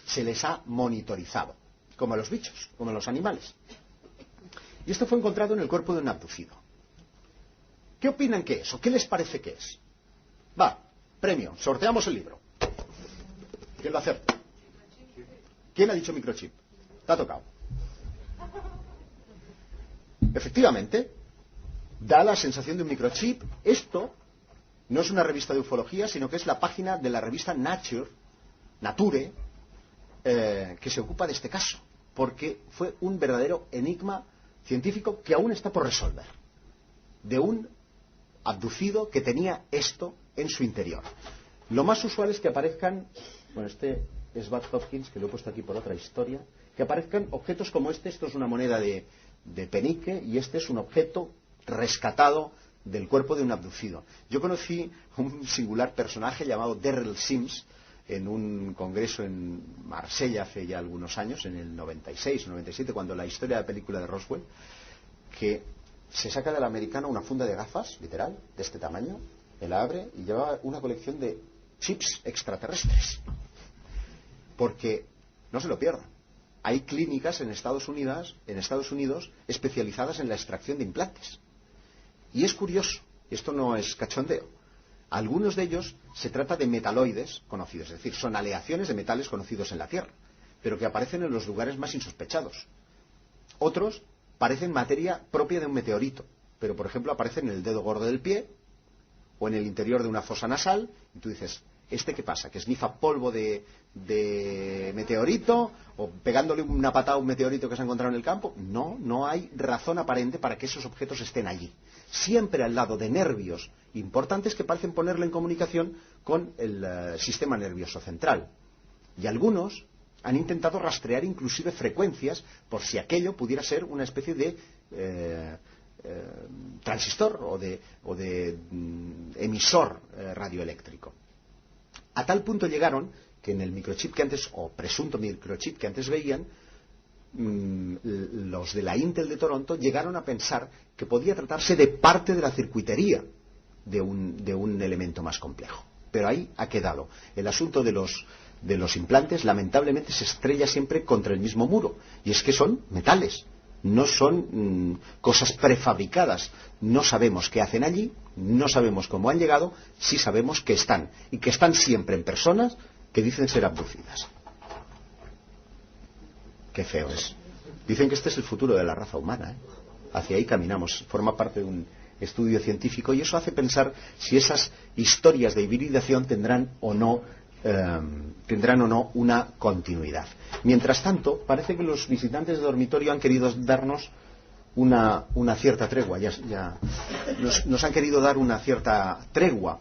se les ha monitorizado, como a los bichos, como a los animales. Y esto fue encontrado en el cuerpo de un abducido. ¿Qué opinan que es? ¿O qué les parece que es? Va, premio, sorteamos el libro. ¿Quién lo acerta? ¿Quién ha dicho microchip? Te ha tocado. Efectivamente, da la sensación de un microchip. Esto no es una revista de ufología, sino que es la página de la revista Nature, que se ocupa de este caso, porque fue un verdadero enigma científico que aún está por resolver, de un abducido que tenía esto en su interior. Lo más usual es que aparezcan, bueno, este es Bud Hopkins, que lo he puesto aquí por otra historia, que aparezcan objetos como este. Esto es una moneda de penique y este es un objeto rescatado del cuerpo de un abducido. Yo conocí un singular personaje llamado Darrell Sims en un congreso en Marsella hace ya algunos años, en el 96 o 97, cuando la historia de la película de Roswell, que se saca del americano una funda de gafas, literal, de este tamaño, él la abre y llevaba una colección de chips extraterrestres. Porque, no se lo pierdan, hay clínicas en Estados Unidos especializadas en la extracción de implantes. Y es curioso, esto no es cachondeo, algunos de ellos se trata de metaloides conocidos, es decir, son aleaciones de metales conocidos en la Tierra, pero que aparecen en los lugares más insospechados. Otros parecen materia propia de un meteorito, pero por ejemplo aparecen en el dedo gordo del pie o en el interior de una fosa nasal, y tú dices, ¿este qué pasa? ¿Que esnifa polvo de meteorito? ¿O pegándole una patada a un meteorito que se ha encontrado en el campo? No, no hay razón aparente para que esos objetos estén allí. Siempre al lado de nervios importantes que parecen ponerle en comunicación con el sistema nervioso central. Y algunos han intentado rastrear inclusive frecuencias por si aquello pudiera ser una especie de transistor o de emisor radioeléctrico. A tal punto llegaron que en el microchip que antes, o presunto microchip que antes veían, los de la Intel de Toronto llegaron a pensar que podía tratarse de parte de la circuitería de un elemento más complejo. Pero ahí ha quedado. El asunto de los implantes lamentablemente se estrella siempre contra el mismo muro. Y es que son metales, no son cosas prefabricadas. No sabemos qué hacen allí, no sabemos cómo han llegado, sí sabemos que están. Y que están siempre en personas que dicen ser abducidas. Qué feo es. Dicen que este es el futuro de la raza humana, ¿eh? Hacia ahí caminamos. Forma parte de un estudio científico y eso hace pensar si esas historias de hibridación tendrán o no una continuidad. Mientras tanto, parece que los visitantes de dormitorio han querido darnos una cierta tregua. Nos han querido dar una cierta tregua.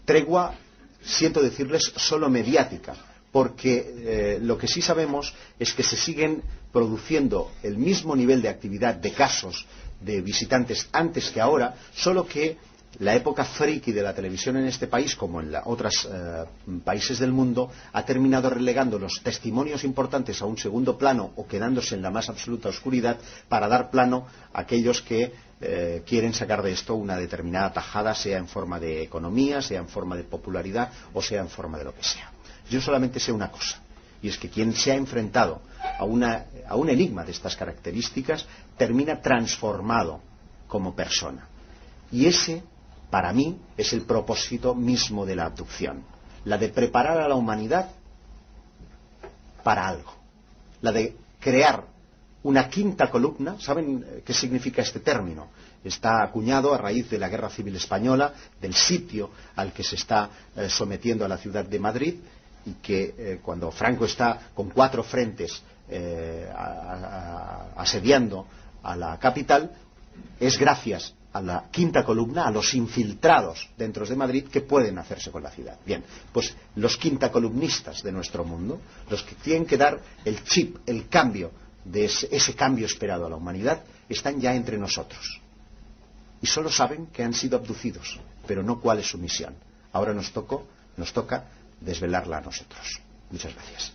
Tregua, siento decirles, solo mediática. Porque lo que sí sabemos es que se siguen produciendo el mismo nivel de actividad de casos de visitantes antes que ahora, solo que la época friki de la televisión en este país, como en otros países del mundo, ha terminado relegando los testimonios importantes a un segundo plano o quedándose en la más absoluta oscuridad para dar plano a aquellos que quieren sacar de esto una determinada tajada, sea en forma de economía, sea en forma de popularidad o sea en forma de lo que sea. Yo solamente sé una cosa, y es que quien se ha enfrentado a un enigma de estas características termina transformado como persona. Y ese, para mí, es el propósito mismo de la abducción, la de preparar a la humanidad para algo, la de crear una quinta columna. ¿Saben qué significa este término? Está acuñado a raíz de la Guerra Civil Española, del sitio al que se está sometiendo a la ciudad de Madrid, y que cuando Franco está con 4 frentes asediando a la capital, es gracias a la quinta columna, a los infiltrados dentro de Madrid, que pueden hacerse con la ciudad. Bien, pues los quintacolumnistas de nuestro mundo, los que tienen que dar el chip, el cambio, de ese cambio esperado a la humanidad, están ya entre nosotros. Y solo saben que han sido abducidos, pero no cuál es su misión. Ahora nos toca desvelarla a nosotros. Muchas gracias.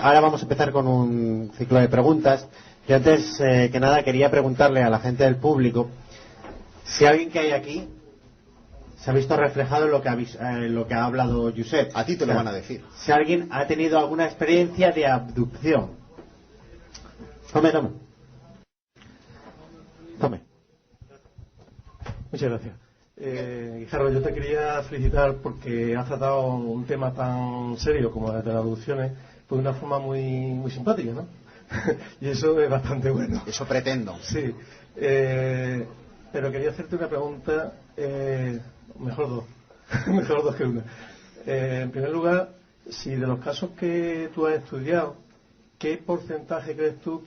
Ahora vamos a empezar con un ciclo de preguntas. Yo antes que nada quería preguntarle a la gente del público si alguien que hay aquí se ha visto reflejado en lo que ha hablado Josep. A ti te lo van a decir. Si alguien ha tenido alguna experiencia de abducción. Tome. Muchas gracias. Guijarro, yo te quería felicitar porque has tratado un tema tan serio como el de las abducciones de una forma muy simpática, ¿no? Y eso es bastante bueno. Eso pretendo. Sí. Pero quería hacerte una pregunta, mejor dos. Mejor dos que una. En primer lugar, si de los casos que tú has estudiado, ¿qué porcentaje crees tú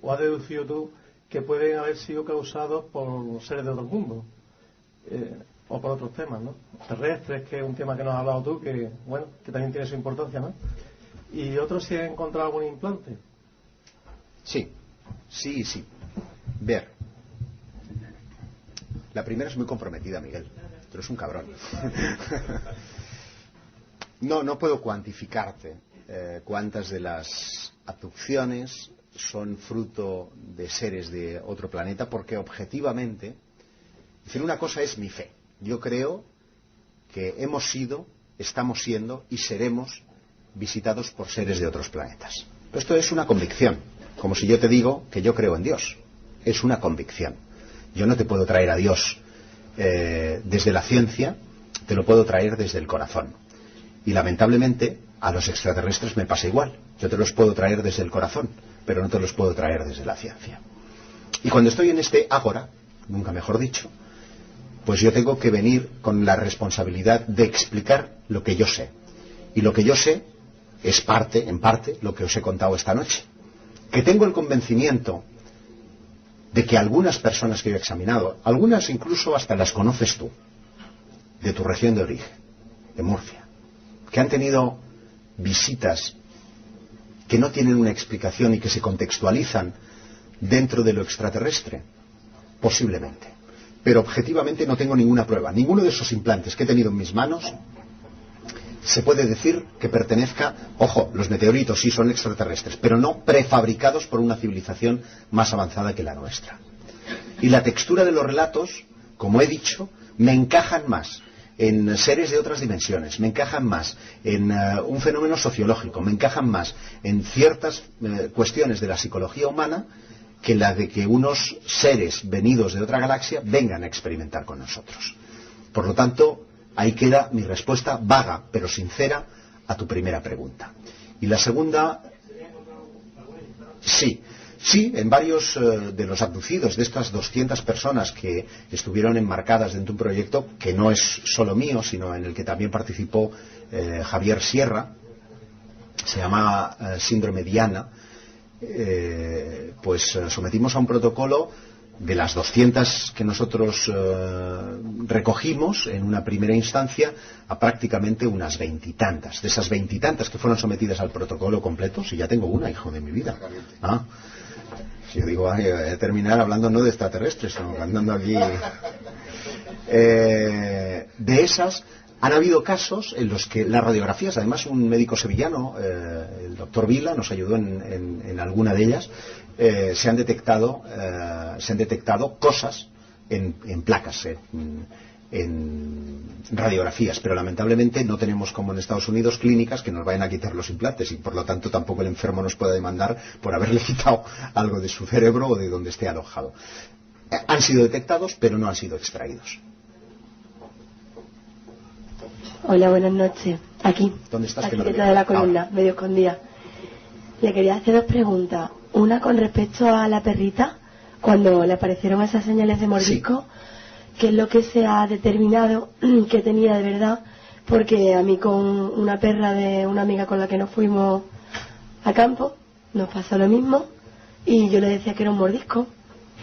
o has deducido tú que pueden haber sido causados por seres de otro mundo? O por otros temas, ¿no? Terrestres, que es un tema que nos has hablado tú, que también tiene su importancia, ¿no? Y otros, si han encontrado algún implante. Sí. Ver. La primera es muy comprometida, Miguel. Tú eres un cabrón. No puedo cuantificarte cuántas de las abducciones son fruto de seres de otro planeta, porque objetivamente, decir una cosa es mi fe. Yo creo que hemos sido, estamos siendo y seremos visitados por seres de otros planetas. Esto es una convicción, como si yo te digo que yo creo en Dios. Es una convicción. Yo no te puedo traer a Dios desde la ciencia, te lo puedo traer desde el corazón. Y lamentablemente a los extraterrestres me pasa igual. Yo te los puedo traer desde el corazón, pero no te los puedo traer desde la ciencia. Y cuando estoy en este ágora, nunca mejor dicho, pues yo tengo que venir con la responsabilidad de explicar lo que yo sé. Y lo que yo sé es en parte, lo que os he contado esta noche. Que tengo el convencimiento de que algunas personas que yo he examinado, algunas incluso hasta las conoces tú, de tu región de origen, de Murcia, que han tenido visitas que no tienen una explicación y que se contextualizan dentro de lo extraterrestre, posiblemente. Pero objetivamente no tengo ninguna prueba. Ninguno de esos implantes que he tenido en mis manos se puede decir que pertenezca, ojo, los meteoritos sí son extraterrestres, pero no prefabricados por una civilización más avanzada que la nuestra. Y la textura de los relatos, como he dicho, me encajan más en seres de otras dimensiones, me encajan más en un fenómeno sociológico, me encajan más en ciertas cuestiones de la psicología humana que la de que unos seres venidos de otra galaxia vengan a experimentar con nosotros. Por lo tanto, ahí queda mi respuesta vaga, pero sincera, a tu primera pregunta. Y la segunda, sí, en varios de los abducidos, de estas 200 personas que estuvieron enmarcadas dentro de un proyecto que no es solo mío, sino en el que también participó Javier Sierra, se llama Síndrome Diana, pues sometimos a un protocolo de las 200 que nosotros recogimos en una primera instancia a prácticamente unas 20 y tantas. De esas 20 y tantas que fueron sometidas al protocolo completo, si ya tengo una, hijo de mi vida. Yo digo, voy a terminar hablando no de extraterrestres, sino hablando aquí. De esas, han habido casos en los que las radiografías, además un médico sevillano, el doctor Vila, nos ayudó en alguna de ellas, se han detectado cosas en placas, en radiografías, pero lamentablemente no tenemos, como en Estados Unidos, clínicas que nos vayan a quitar los implantes y por lo tanto tampoco el enfermo nos pueda demandar por haberle quitado algo de su cerebro o de donde esté alojado. Han sido detectados, pero no han sido extraídos. Hola, buenas noches. Aquí. ¿Dónde estás? Aquí Que no detrás de la columna, ahora. medio escondida. Le quería hacer dos preguntas. Una con respecto a la perrita, cuando le aparecieron esas señales de mordisco. Sí. ¿Qué es lo que se ha determinado que tenía de verdad? Porque a mí con una perra de una amiga con la que nos fuimos a campo nos pasó lo mismo y yo le decía que era un mordisco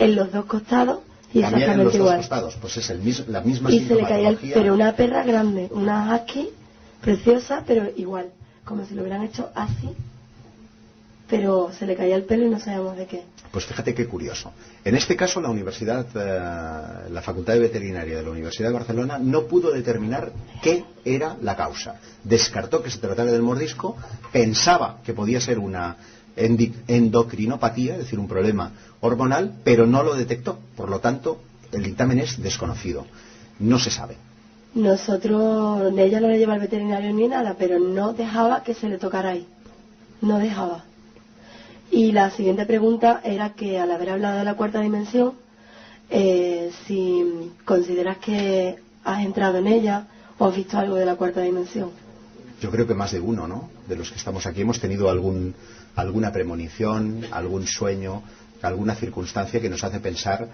en los dos costados y también exactamente en los igual. dos costados, pues es la misma y se le caía pero una perra grande, una husky preciosa, pero igual, como si lo hubieran hecho así, pero se le caía el pelo y no sabíamos de qué. Pues fíjate qué curioso. En este caso la la Facultad de Veterinaria de la Universidad de Barcelona no pudo determinar qué era la causa. Descartó que se tratara del mordisco, pensaba que podía ser una endocrinopatía, es decir, un problema hormonal, pero no lo detectó. Por lo tanto, el dictamen es desconocido. No se sabe. Nosotros, ella no le lleva al veterinario ni nada, pero no dejaba que se le tocara ahí. No dejaba. Y la siguiente pregunta era que al haber hablado de la cuarta dimensión, si consideras que has entrado en ella o has visto algo de la cuarta dimensión. Yo creo que más de uno, ¿no? De los que estamos aquí hemos tenido alguna premonición, algún sueño, alguna circunstancia que nos hace pensar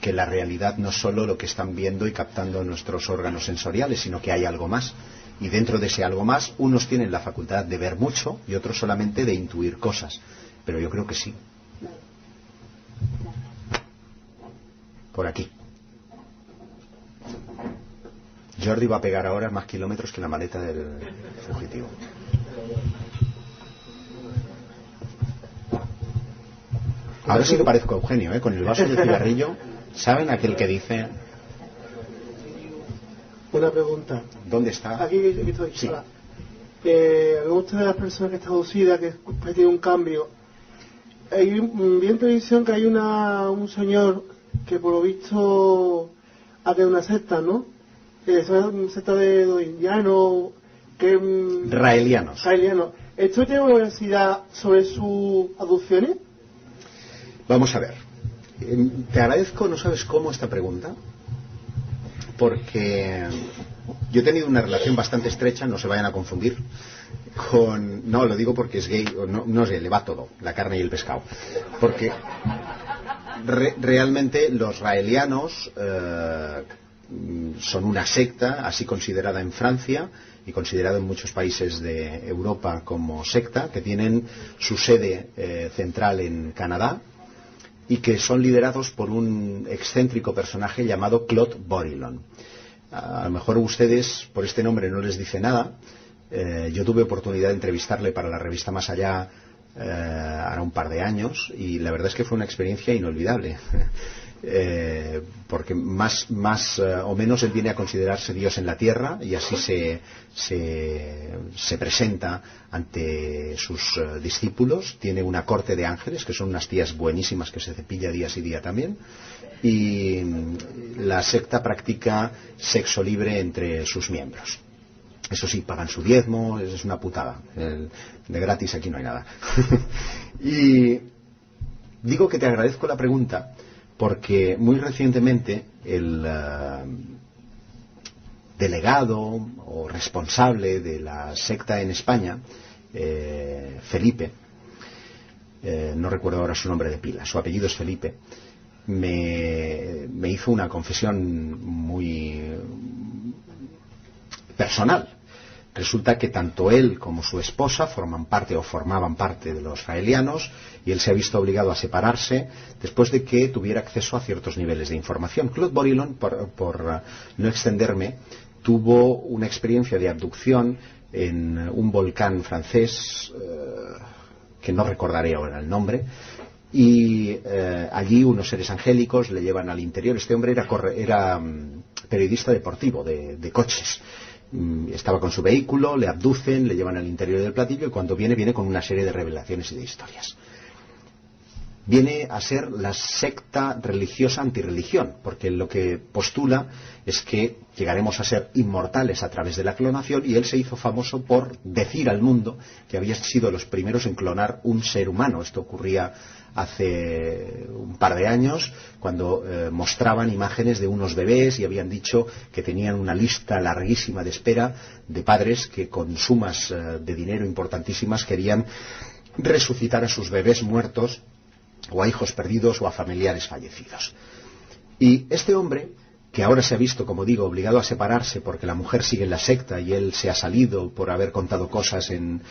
que la realidad no es solo lo que están viendo y captando nuestros órganos sensoriales, sino que hay algo más. Y dentro de ese algo más, unos tienen la facultad de ver mucho y otros solamente de intuir cosas. Pero yo creo que sí. Por aquí. Jordi va a pegar ahora más kilómetros que la maleta del fugitivo. Ahora sí que parezco Eugenio, con el vaso de cigarrillo. ¿Saben aquel que dice? Una pregunta. ¿Dónde está? Aquí estoy. Sí. Me gusta de las personas que están aducidas, que tiene un cambio. Vi en televisión que hay un señor que por lo visto ha tenido una secta, ¿no? Es una secta de los indianos, Raelianos. ¿Esto tiene una veracidad sobre sus aducciones? Vamos a ver. Te agradezco, no sabes cómo, esta pregunta, porque yo he tenido una relación bastante estrecha, no se vayan a confundir, no, lo digo porque es gay, no es gay, le va todo, la carne y el pescado. Porque realmente los raelianos son una secta, así considerada en Francia y considerada en muchos países de Europa como secta, que tienen su sede central en Canadá y que son liderados por un excéntrico personaje llamado Claude Borilon. A lo mejor ustedes por este nombre no les dice nada. Yo tuve oportunidad de entrevistarle para la revista Más Allá hará un par de años y la verdad es que fue una experiencia inolvidable. Porque más o menos él viene a considerarse Dios en la tierra y así se presenta ante sus discípulos. Tiene una corte de ángeles que son unas tías buenísimas que se cepilla día sí día también, y la secta practica sexo libre entre sus miembros. Eso sí, pagan su diezmo, es una putada. De gratis aquí no hay nada. Y digo que te agradezco la pregunta porque muy recientemente el delegado o responsable de la secta en España, Felipe, no recuerdo ahora su nombre de pila, su apellido es Felipe, me hizo una confesión muy personal. Resulta que tanto él como su esposa formaban parte de los raelianos y él se ha visto obligado a separarse después de que tuviera acceso a ciertos niveles de información. Claude Borilon, por no extenderme, tuvo una experiencia de abducción en un volcán francés que no recordaré ahora el nombre, y allí unos seres angélicos le llevan al interior. Este hombre era periodista deportivo de coches. Estaba con su vehículo, le abducen, le llevan al interior del platillo y cuando viene con una serie de revelaciones y de historias. Viene a ser la secta religiosa antirreligión, porque lo que postula es que llegaremos a ser inmortales a través de la clonación, y él se hizo famoso por decir al mundo que habían sido los primeros en clonar un ser humano. Esto ocurría hace un par de años, cuando mostraban imágenes de unos bebés y habían dicho que tenían una lista larguísima de espera de padres que con sumas de dinero importantísimas querían resucitar a sus bebés muertos, o a hijos perdidos, o a familiares fallecidos. Y este hombre, que ahora se ha visto, como digo, obligado a separarse porque la mujer sigue en la secta y él se ha salido por haber contado cosas en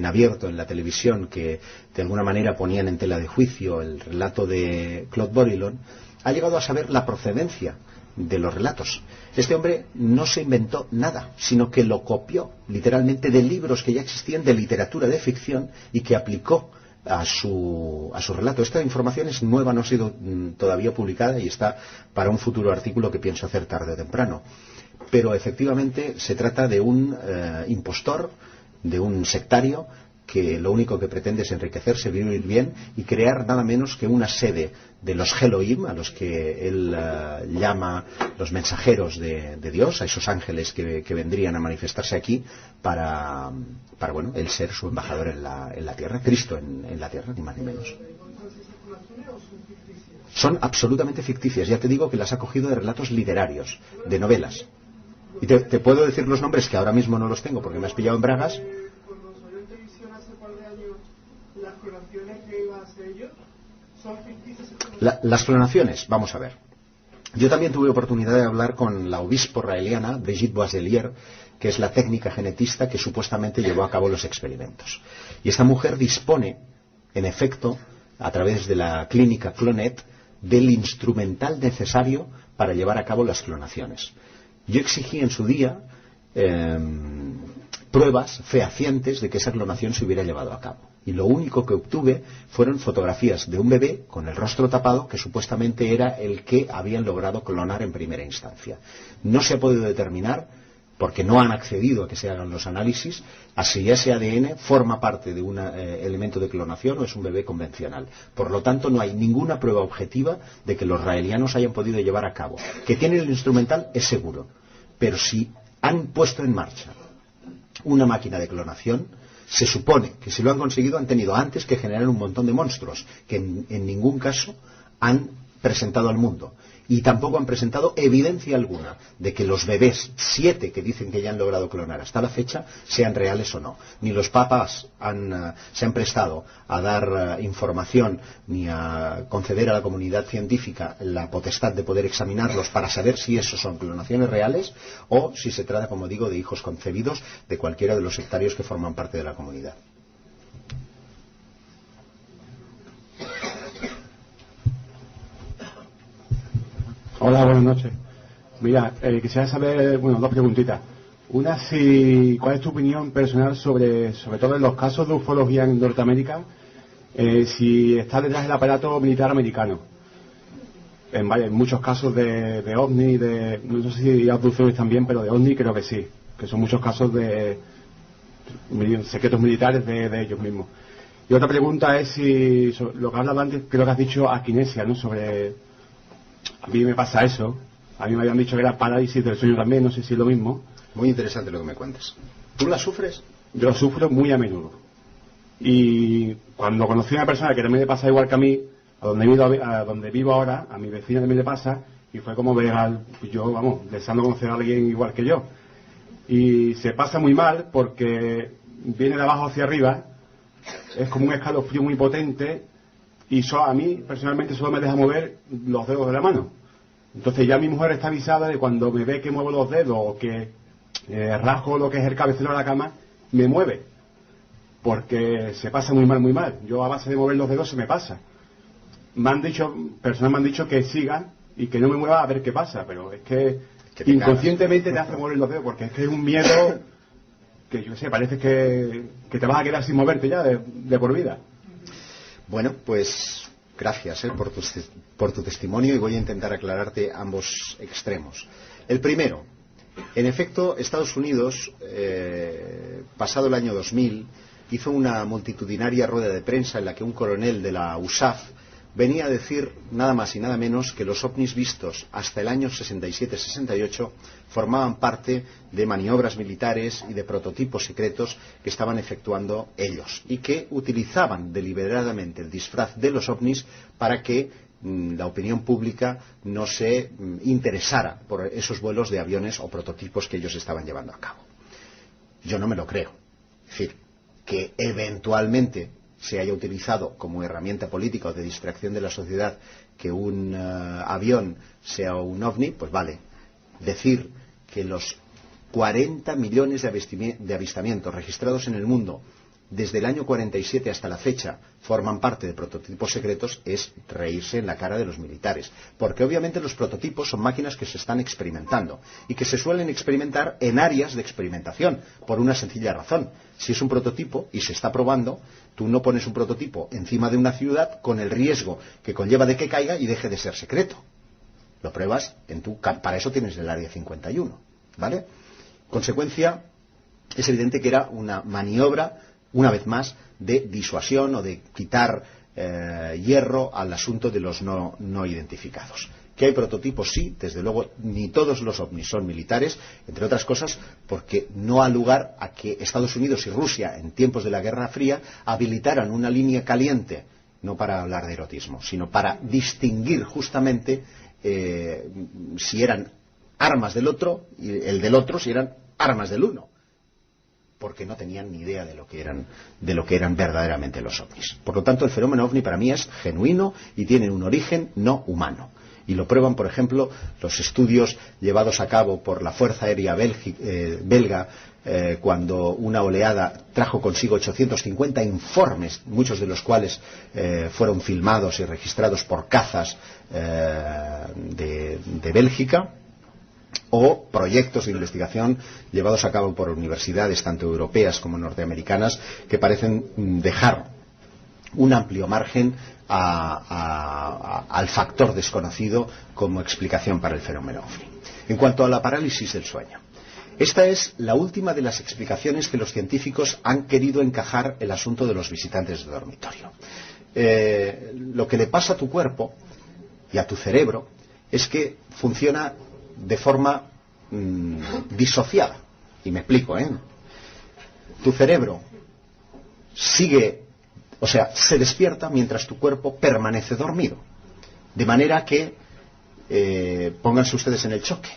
abierto en la televisión que de alguna manera ponían en tela de juicio el relato de Claude Bourillon, ha llegado a saber la procedencia de los relatos. Este hombre no se inventó nada, sino que lo copió literalmente de libros que ya existían de literatura de ficción y que aplicó a su relato. Esta información es nueva, no ha sido todavía publicada y está para un futuro artículo que pienso hacer tarde o temprano. Pero efectivamente se trata de un impostor, de un sectario que lo único que pretende es enriquecerse, vivir bien y crear nada menos que una sede de los Elohim, a los que él llama los mensajeros de Dios, a esos ángeles que vendrían a manifestarse aquí para bueno, él ser su embajador en la tierra, Cristo en la tierra, ni más ni menos. Son absolutamente ficticias, ya te digo que las ha cogido de relatos literarios, de novelas. Y te puedo decir los nombres que ahora mismo no los tengo porque me has pillado en bragas. Las clonaciones, vamos a ver. Yo también tuve oportunidad de hablar con la obispo raeliana, Brigitte Boisdelier, que es la técnica genetista que supuestamente llevó a cabo los experimentos. Y esta mujer dispone, en efecto, a través de la clínica Clonet, del instrumental necesario para llevar a cabo las clonaciones. Yo exigí en su día pruebas fehacientes de que esa clonación se hubiera llevado a cabo. Y lo único que obtuve fueron fotografías de un bebé con el rostro tapado que supuestamente era el que habían logrado clonar en primera instancia. No se ha podido determinar, porque no han accedido a que se hagan los análisis, a si ese ADN forma parte de un elemento de clonación o es un bebé convencional. Por lo tanto, no hay ninguna prueba objetiva de que los raelianos hayan podido llevar a cabo. Que tienen el instrumental es seguro, pero si han puesto en marcha una máquina de clonación, se supone que si lo han conseguido han tenido antes que generar un montón de monstruos que en ningún caso han presentado al mundo. Y tampoco han presentado evidencia alguna de que los bebés, 7 que dicen que ya han logrado clonar hasta la fecha, sean reales o no. Ni los papas se han prestado a dar información ni a conceder a la comunidad científica la potestad de poder examinarlos para saber si esos son clonaciones reales o si se trata, como digo, de hijos concebidos de cualquiera de los sectarios que forman parte de la comunidad. Hola, buenas noches. Mira, quisiera saber, bueno, dos preguntitas. Una, ¿cuál es tu opinión personal sobre todo en los casos de ufología en Norteamérica, si está detrás del aparato militar americano? En muchos casos de OVNI, no sé si abducciones también, pero de OVNI creo que sí, que son muchos casos de secretos militares de ellos mismos. Y otra pregunta es si lo que hablaba antes, creo que has dicho akinesia, ¿no? A mí me pasa eso. A mí me habían dicho que era parálisis del sueño también, no sé si es lo mismo. Muy interesante lo que me cuentas. ¿Tú la sufres? Yo lo sufro muy a menudo. Y cuando conocí a una persona que también le pasa igual que a mí, a donde vivo ahora, a mi vecina también le pasa, y fue como ver deseando conocer a alguien igual que yo. Y se pasa muy mal porque viene de abajo hacia arriba, es como un escalofrío muy potente. Y a mí, personalmente, solo me deja mover los dedos de la mano. Entonces ya mi mujer está avisada de cuando me ve que muevo los dedos o que rasgo lo que es el cabecero de la cama, me mueve. Porque se pasa muy mal, muy mal. Yo a base de mover los dedos se me pasa. Personas me han dicho que siga y que no me mueva a ver qué pasa. Pero es que inconscientemente te hace mover los dedos porque es que es un miedo que, yo sé, parece que te vas a quedar sin moverte ya de por vida. Bueno, pues gracias por tu testimonio y voy a intentar aclararte ambos extremos. El primero, en efecto, Estados Unidos, pasado el año 2000, hizo una multitudinaria rueda de prensa en la que un coronel de la USAF venía a decir nada más y nada menos que los ovnis vistos hasta el año 67-68 formaban parte de maniobras militares y de prototipos secretos que estaban efectuando ellos y que utilizaban deliberadamente el disfraz de los ovnis para que la opinión pública no se interesara por esos vuelos de aviones o prototipos que ellos estaban llevando a cabo. Yo no me lo creo. Es decir, que eventualmente se haya utilizado como herramienta política o de distracción de la sociedad que un avión sea un ovni, pues vale. Decir que los 40 millones de avistamientos registrados en el mundo desde el año 47 hasta la fecha forman parte de prototipos secretos es reírse en la cara de los militares, porque obviamente los prototipos son máquinas que se están experimentando y que se suelen experimentar en áreas de experimentación por una sencilla razón. Si es un prototipo y se está probando, tú no pones un prototipo encima de una ciudad con el riesgo que conlleva de que caiga y deje de ser secreto. Lo pruebas para eso tienes el área 51, ¿vale? Consecuencia, es evidente que era una maniobra, una vez más, de disuasión o de quitar hierro al asunto de los no identificados. ¿Que hay prototipos? Sí, desde luego, ni todos los ovnis son militares, entre otras cosas porque no ha lugar a que Estados Unidos y Rusia, en tiempos de la Guerra Fría, habilitaran una línea caliente, no para hablar de erotismo, sino para distinguir justamente si eran armas del otro y el del otro si eran armas del uno, porque no tenían ni idea de lo que eran verdaderamente los ovnis. Por lo tanto, el fenómeno ovni para mí es genuino y tiene un origen no humano. Y lo prueban, por ejemplo, los estudios llevados a cabo por la Fuerza Aérea belga cuando una oleada trajo consigo 850 informes, muchos de los cuales fueron filmados y registrados por cazas de Bélgica, o proyectos de investigación llevados a cabo por universidades tanto europeas como norteamericanas que parecen dejar un amplio margen al factor desconocido como explicación para el fenómeno ovni. En cuanto a la parálisis del sueño, esta es la última de las explicaciones que los científicos han querido encajar el asunto de los visitantes de dormitorio. Lo que le pasa a tu cuerpo y a tu cerebro es que funciona de forma disociada. Y me explico, Tu cerebro se despierta mientras tu cuerpo permanece dormido. De manera que, pónganse ustedes en el choque.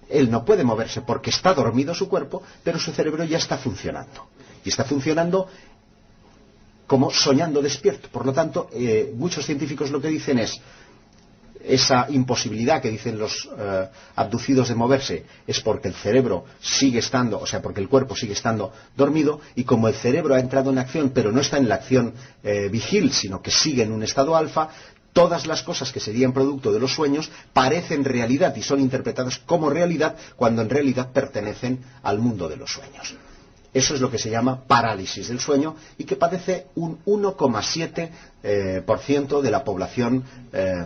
Él no puede moverse porque está dormido su cuerpo, pero su cerebro ya está funcionando. Y está funcionando como soñando despierto. Por lo tanto, muchos científicos lo que dicen es esa imposibilidad que dicen los abducidos de moverse es porque el cerebro sigue estando, porque el cuerpo sigue estando dormido, y como el cerebro ha entrado en acción, pero no está en la acción vigil, sino que sigue en un estado alfa, todas las cosas que serían producto de los sueños parecen realidad y son interpretadas como realidad cuando en realidad pertenecen al mundo de los sueños. Eso es lo que se llama parálisis del sueño y que padece un 1,7% de la población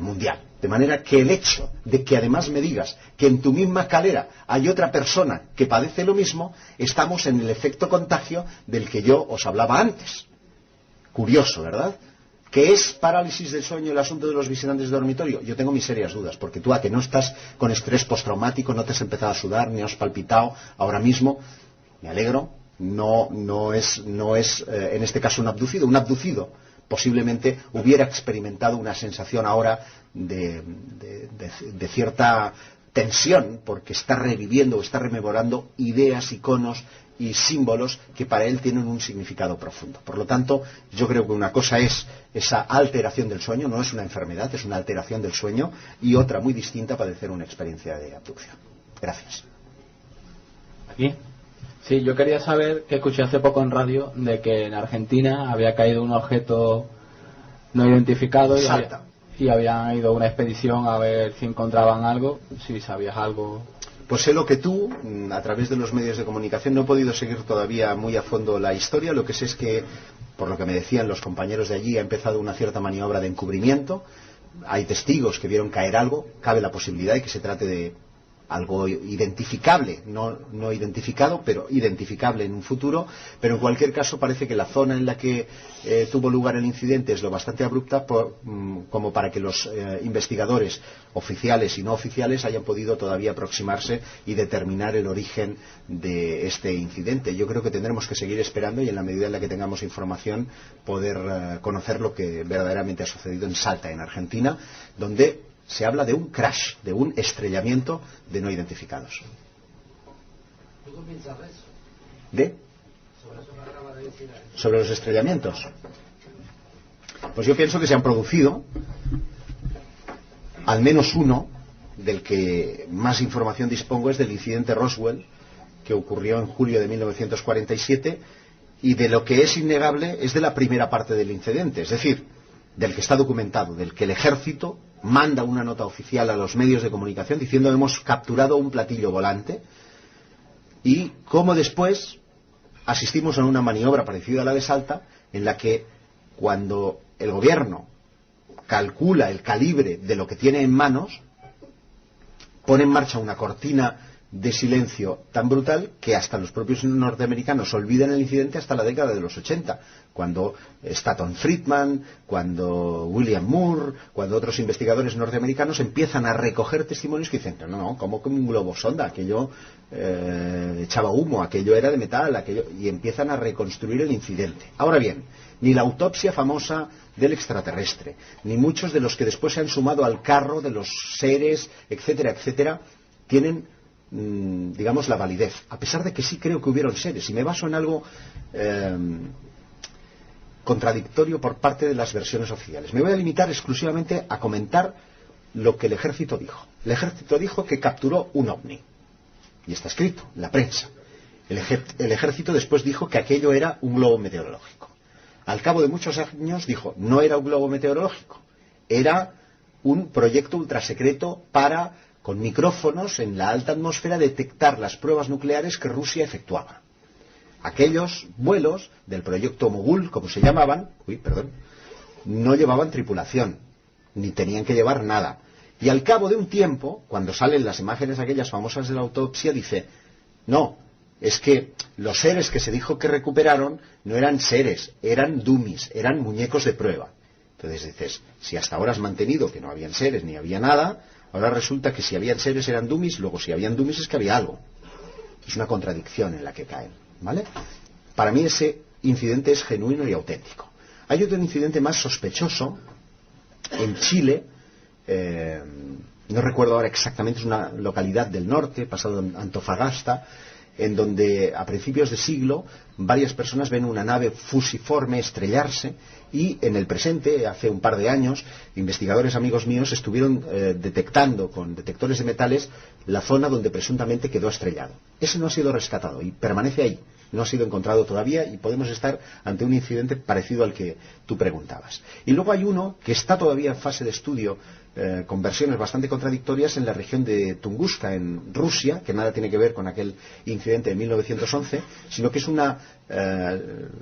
mundial. De manera que el hecho de que además me digas que en tu misma escalera hay otra persona que padece lo mismo, estamos en el efecto contagio del que yo os hablaba antes. Curioso, ¿verdad? ¿Qué es parálisis del sueño el asunto de los visitantes de dormitorio? Yo tengo mis serias dudas, porque tú a que no estás con estrés postraumático, no te has empezado a sudar, ni has palpitado ahora mismo, me alegro, no es en este caso un abducido. Un abducido posiblemente hubiera experimentado una sensación ahora de cierta tensión, porque está reviviendo o está rememorando ideas, iconos y símbolos que para él tienen un significado profundo. Por lo tanto, yo creo que una cosa es esa alteración del sueño, no es una enfermedad, es una alteración del sueño, y otra muy distinta padecer una experiencia de abducción. Gracias. ¿Aquí? Sí, yo quería saber, que escuché hace poco en radio, de que en Argentina había caído un objeto no identificado y habían ido a una expedición a ver si encontraban algo, si sabías algo. Pues sé lo que tú, a través de los medios de comunicación, no he podido seguir todavía muy a fondo la historia. Lo que sé es que por lo que me decían los compañeros de allí, ha empezado una cierta maniobra de encubrimiento. Hay testigos que vieron caer algo. Cabe la posibilidad de que se trate de algo identificable, no identificado, pero identificable en un futuro. Pero en cualquier caso parece que la zona en la que tuvo lugar el incidente es lo bastante abrupta como para que los investigadores oficiales y no oficiales hayan podido todavía aproximarse y determinar el origen de este incidente. Yo creo que tendremos que seguir esperando y en la medida en la que tengamos información poder conocer lo que verdaderamente ha sucedido en Salta, en Argentina, donde se habla de un crash, de un estrellamiento de no identificados. ¿Tú qué piensas de eso? ¿De? Sobre los estrellamientos. Pues yo pienso que se han producido al menos uno, del que más información dispongo es del incidente Roswell, que ocurrió en julio de 1947, y de lo que es innegable es de la primera parte del incidente, es decir, del que está documentado, del que el ejército manda una nota oficial a los medios de comunicación diciendo hemos capturado un platillo volante, y cómo después asistimos a una maniobra parecida a la de Salta, en la que cuando el gobierno calcula el calibre de lo que tiene en manos, pone en marcha una cortina de silencio tan brutal que hasta los propios norteamericanos olvidan el incidente hasta la década de los 80, cuando Stanton Friedman, cuando William Moore, cuando otros investigadores norteamericanos empiezan a recoger testimonios que dicen, no, como un globo sonda, aquello echaba humo, aquello era de metal, aquello, y empiezan a reconstruir el incidente. Ahora bien, ni la autopsia famosa del extraterrestre, ni muchos de los que después se han sumado al carro de los seres, etcétera, etcétera, tienen digamos la validez, a pesar de que sí creo que hubieron seres, y me baso en algo contradictorio por parte de las versiones oficiales. Me voy a limitar exclusivamente a comentar lo que el ejército dijo. El ejército dijo que capturó un ovni, y está escrito en la prensa. El ejército después dijo que aquello era un globo meteorológico. Al cabo de muchos años dijo, no era un globo meteorológico, era un proyecto ultrasecreto para, con micrófonos en la alta atmósfera, detectar las pruebas nucleares que Rusia efectuaba. Aquellos vuelos del proyecto Mogul, como se llamaban, no llevaban tripulación, ni tenían que llevar nada. Y al cabo de un tiempo, cuando salen las imágenes aquellas famosas de la autopsia, dice, no, es que los seres que se dijo que recuperaron no eran seres, eran dummies, eran muñecos de prueba. Entonces dices, si hasta ahora has mantenido que no habían seres ni había nada, ahora resulta que si habían seres eran dummies, luego si habían dummies es que había algo. Es una contradicción en la que caen, ¿vale? Para mí ese incidente es genuino y auténtico. Hay otro incidente más sospechoso en Chile, no recuerdo ahora exactamente, es una localidad del norte, pasado en Antofagasta, en donde a principios de siglo varias personas ven una nave fusiforme estrellarse, y en el presente, hace un par de años, investigadores amigos míos estuvieron detectando con detectores de metales la zona donde presuntamente quedó estrellado. Ese no ha sido rescatado y permanece ahí, no ha sido encontrado todavía, y podemos estar ante un incidente parecido al que tú preguntabas. Y luego hay uno que está todavía en fase de estudio, con versiones bastante contradictorias, en la región de Tunguska, en Rusia, que nada tiene que ver con aquel incidente de 1911, sino que es una,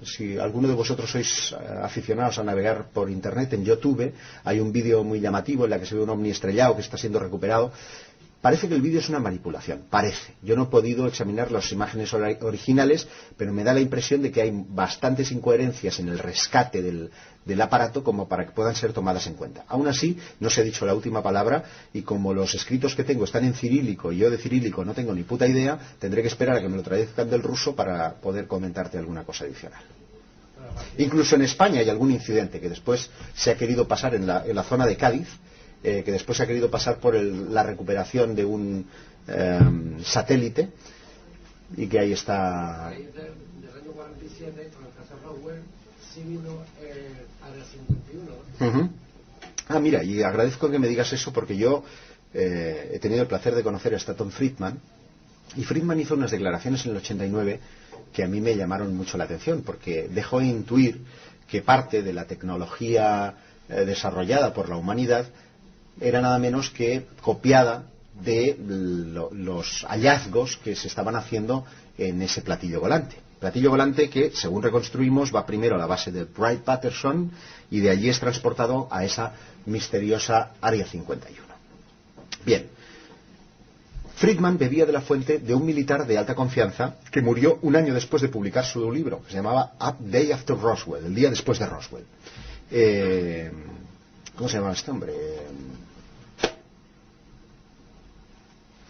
si alguno de vosotros sois aficionados a navegar por internet, en YouTube hay un vídeo muy llamativo en la que se ve un ovni estrellado que está siendo recuperado. Parece que el vídeo es una manipulación, parece. Yo no he podido examinar las imágenes originales, pero me da la impresión de que hay bastantes incoherencias en el rescate del aparato como para que puedan ser tomadas en cuenta. Aún así, no se ha dicho la última palabra, y como los escritos que tengo están en cirílico y yo de cirílico no tengo ni puta idea, tendré que esperar a que me lo traduzcan del ruso para poder comentarte alguna cosa adicional. Incluso en España hay algún incidente que después se ha querido pasar en la zona de Cádiz, que después se ha querido pasar por la recuperación de un satélite, y que ahí está. Del año 47, con el caso Roswell, sí vino Área 51. Ah, mira, y agradezco que me digas eso, porque yo he tenido el placer de conocer a Stanton Friedman, y Friedman hizo unas declaraciones en el 89 que a mí me llamaron mucho la atención, porque dejó intuir que parte de la tecnología desarrollada por la humanidad era nada menos que copiada de los hallazgos que se estaban haciendo en ese platillo volante. Platillo volante que, según reconstruimos, va primero a la base de Wright-Patterson y de allí es transportado a esa misteriosa Área 51. Bien, Friedman bebía de la fuente de un militar de alta confianza que murió un año después de publicar su libro, que se llamaba Day After Roswell, el día después de Roswell. ¿Cómo se llamaba este hombre?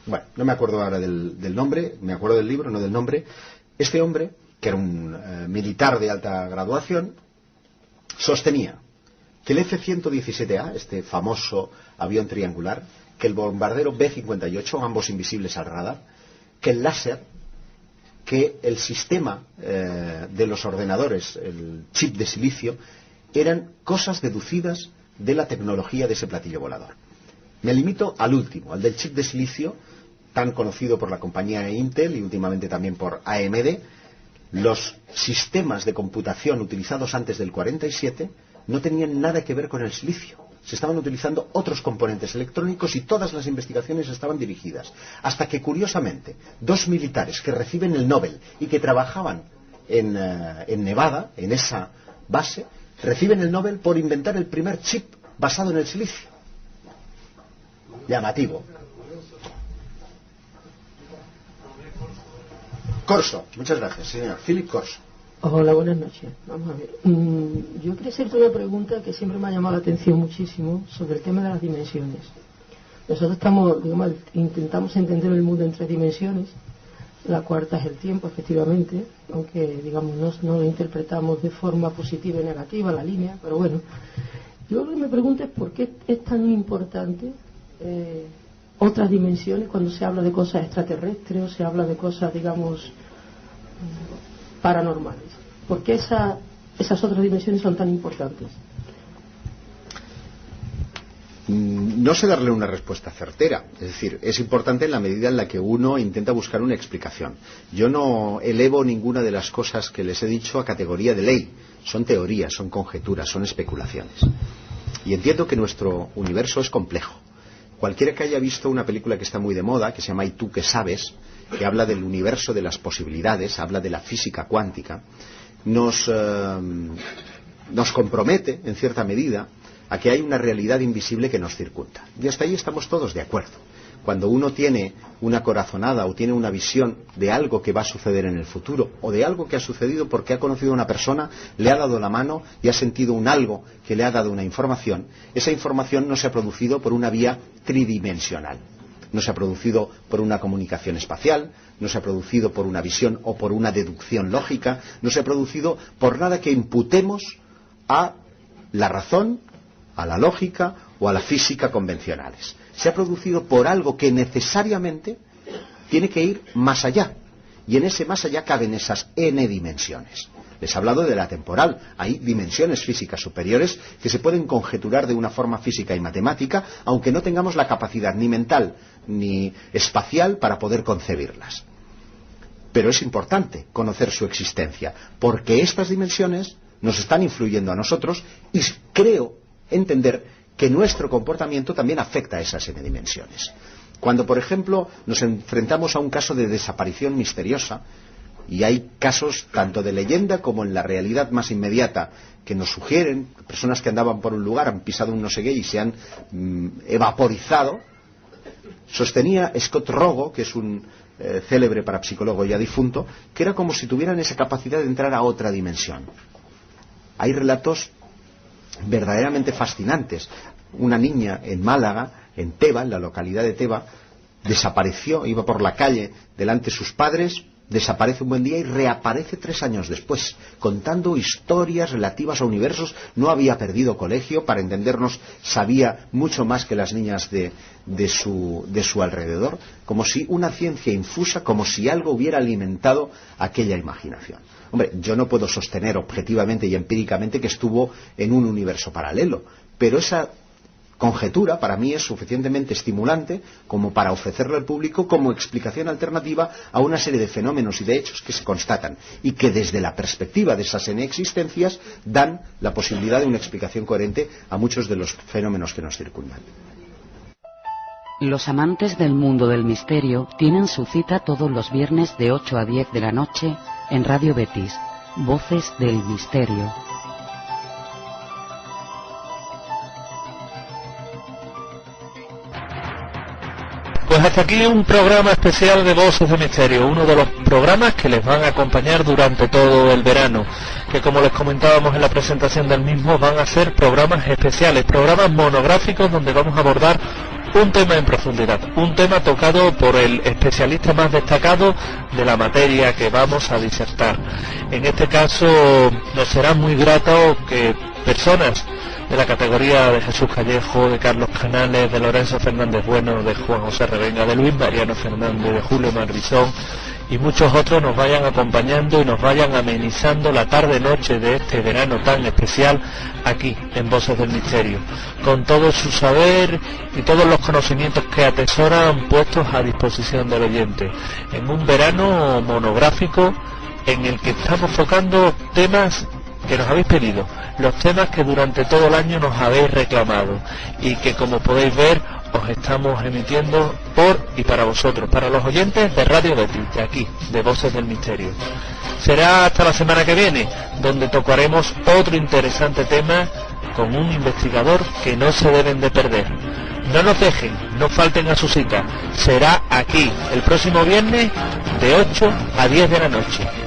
Bueno, no me acuerdo ahora del nombre, me acuerdo del libro, no del nombre. Este hombre, que era un militar de alta graduación, sostenía que el F-117A, este famoso avión triangular, que el bombardero B-58, ambos invisibles al radar, que el láser, que el sistema de los ordenadores, el chip de silicio, eran cosas deducidas de la tecnología de ese platillo volador. Me limito al último, al del chip de silicio, tan conocido por la compañía Intel y últimamente también por AMD. Los sistemas de computación utilizados antes del 47 no tenían nada que ver con el silicio. Se estaban utilizando otros componentes electrónicos y todas las investigaciones estaban dirigidas. Hasta que, curiosamente, dos militares que reciben el Nobel y que trabajaban en Nevada, en esa base, reciben el Nobel por inventar el primer chip basado en el silicio. Llamativo. Corso, muchas gracias, señor. Philip Corso. Hola, buenas noches. Vamos a ver. Yo quería hacerte una pregunta que siempre me ha llamado la atención muchísimo sobre el tema de las dimensiones. Nosotros intentamos entender el mundo en 3 dimensiones. La cuarta es el tiempo, efectivamente, aunque no lo interpretamos de forma positiva y negativa la línea, pero bueno. Yo lo que me pregunto es por qué es tan importante otras dimensiones cuando se habla de cosas extraterrestres o se habla de cosas, paranormales. ¿Por qué esas otras dimensiones son tan importantes? No sé darle una respuesta certera. Es decir, es importante en la medida en la que uno intenta buscar una explicación. Yo no elevo ninguna de las cosas que les he dicho a categoría de ley. Son teorías, son conjeturas, son especulaciones. Y entiendo que nuestro universo es complejo. Cualquiera que haya visto una película que está muy de moda, que se llama ¿Y tú qué sabes?, que habla del universo de las posibilidades, habla de la física cuántica, nos compromete, en cierta medida, a que hay una realidad invisible que nos circunda. Y hasta ahí estamos todos de acuerdo. Cuando uno tiene una corazonada o tiene una visión de algo que va a suceder en el futuro, o de algo que ha sucedido porque ha conocido a una persona, le ha dado la mano y ha sentido un algo que le ha dado una información, esa información no se ha producido por una vía tridimensional. No se ha producido por una comunicación espacial, no se ha producido por una visión o por una deducción lógica, no se ha producido por nada que imputemos a la razón, a la lógica o a la física convencionales. Se ha producido por algo que necesariamente tiene que ir más allá. Y en ese más allá caben esas n dimensiones. Les he hablado de la temporal. Hay dimensiones físicas superiores que se pueden conjeturar de una forma física y matemática, aunque no tengamos la capacidad ni mental ni espacial para poder concebirlas. Pero es importante conocer su existencia, porque estas dimensiones nos están influyendo a nosotros y creo entender que nuestro comportamiento también afecta a esas n dimensiones. Cuando, por ejemplo, nos enfrentamos a un caso de desaparición misteriosa, y hay casos tanto de leyenda como en la realidad más inmediata que nos sugieren, personas que andaban por un lugar, han pisado un no sé qué y se han evaporizado, sostenía Scott Rogo, que es un célebre parapsicólogo ya difunto, que era como si tuvieran esa capacidad de entrar a otra dimensión. Hay relatos verdaderamente fascinantes. Una niña en Málaga, en Teba, en la localidad de Teba, desapareció, iba por la calle delante de sus padres, desaparece un buen día y reaparece 3 años después, contando historias relativas a universos. No había perdido colegio, para entendernos, sabía mucho más que las niñas de su alrededor, como si una ciencia infusa, como si algo hubiera alimentado aquella imaginación. Hombre, yo no puedo sostener objetivamente y empíricamente que estuvo en un universo paralelo, pero esa conjetura para mí es suficientemente estimulante como para ofrecerlo al público como explicación alternativa a una serie de fenómenos y de hechos que se constatan y que desde la perspectiva de esas existencias dan la posibilidad de una explicación coherente a muchos de los fenómenos que nos circundan. Los amantes del mundo del misterio tienen su cita todos los viernes de 8 a 10 de la noche en Radio Betis, Voces del Misterio. Pues hasta aquí un programa especial de Voces del Misterio, uno de los programas que les van a acompañar durante todo el verano, que como les comentábamos en la presentación del mismo, van a ser programas especiales, programas monográficos donde vamos a abordar un tema en profundidad, un tema tocado por el especialista más destacado de la materia que vamos a disertar. En este caso nos será muy grato que personas de la categoría de Jesús Callejo, de Carlos Canales, de Lorenzo Fernández Bueno, de Juan José Revenga, de Luis Mariano Fernández, de Julio Marbizón y muchos otros nos vayan acompañando y nos vayan amenizando la tarde-noche de este verano tan especial aquí en Voces del Misterio, con todo su saber y todos los conocimientos que atesoran puestos a disposición del oyente, en un verano monográfico en el que estamos tocando temas que nos habéis pedido, los temas que durante todo el año nos habéis reclamado y que, como podéis ver, os estamos emitiendo por y para vosotros, para los oyentes de Radio Betis, de aquí, de Voces del Misterio. Será hasta la semana que viene, donde tocaremos otro interesante tema con un investigador que no se deben de perder. No nos dejen, no falten a su cita. Será aquí, el próximo viernes, de 8 a 10 de la noche.